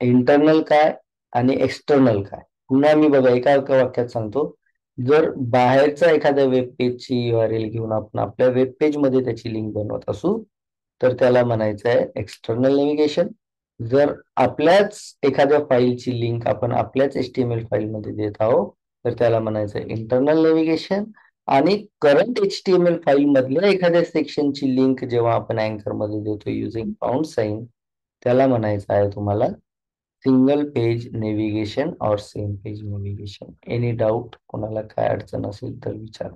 इंटरनल काय आणि एक्सटर्नल काय पुन्हा मी बघा एका एका वाक्यात सांगतो जर बाहेरचा एखाद्या वेब पेजची URL घेऊन आपण आपल्या वेब पेज मध्ये त्याची लिंक बनवत असू तर त्याला म्हणायचं आहे एक्सटर्नल नेव्हिगेशन. जर आपल्याच एखाद्या फाईलची लिंक आपण आपल्याच HTML फाईल मध्ये देत आहोत तर त्याला म्हणायचं आहे इंटरनल नेव्हिगेशन. आणि करंट HTML फाईल मधल्या एखाद्या सेक्शनची लिंक जेव्हा आपण अँकर मध्ये देतो युझिंग पाऊंड साइन त्याला म्हणायचं आहे तुम्हाला सिंगल पेज नेव्हिगेशन और same page navigation. Any doubt कोणाला काय अडचण असेल तर विचारा.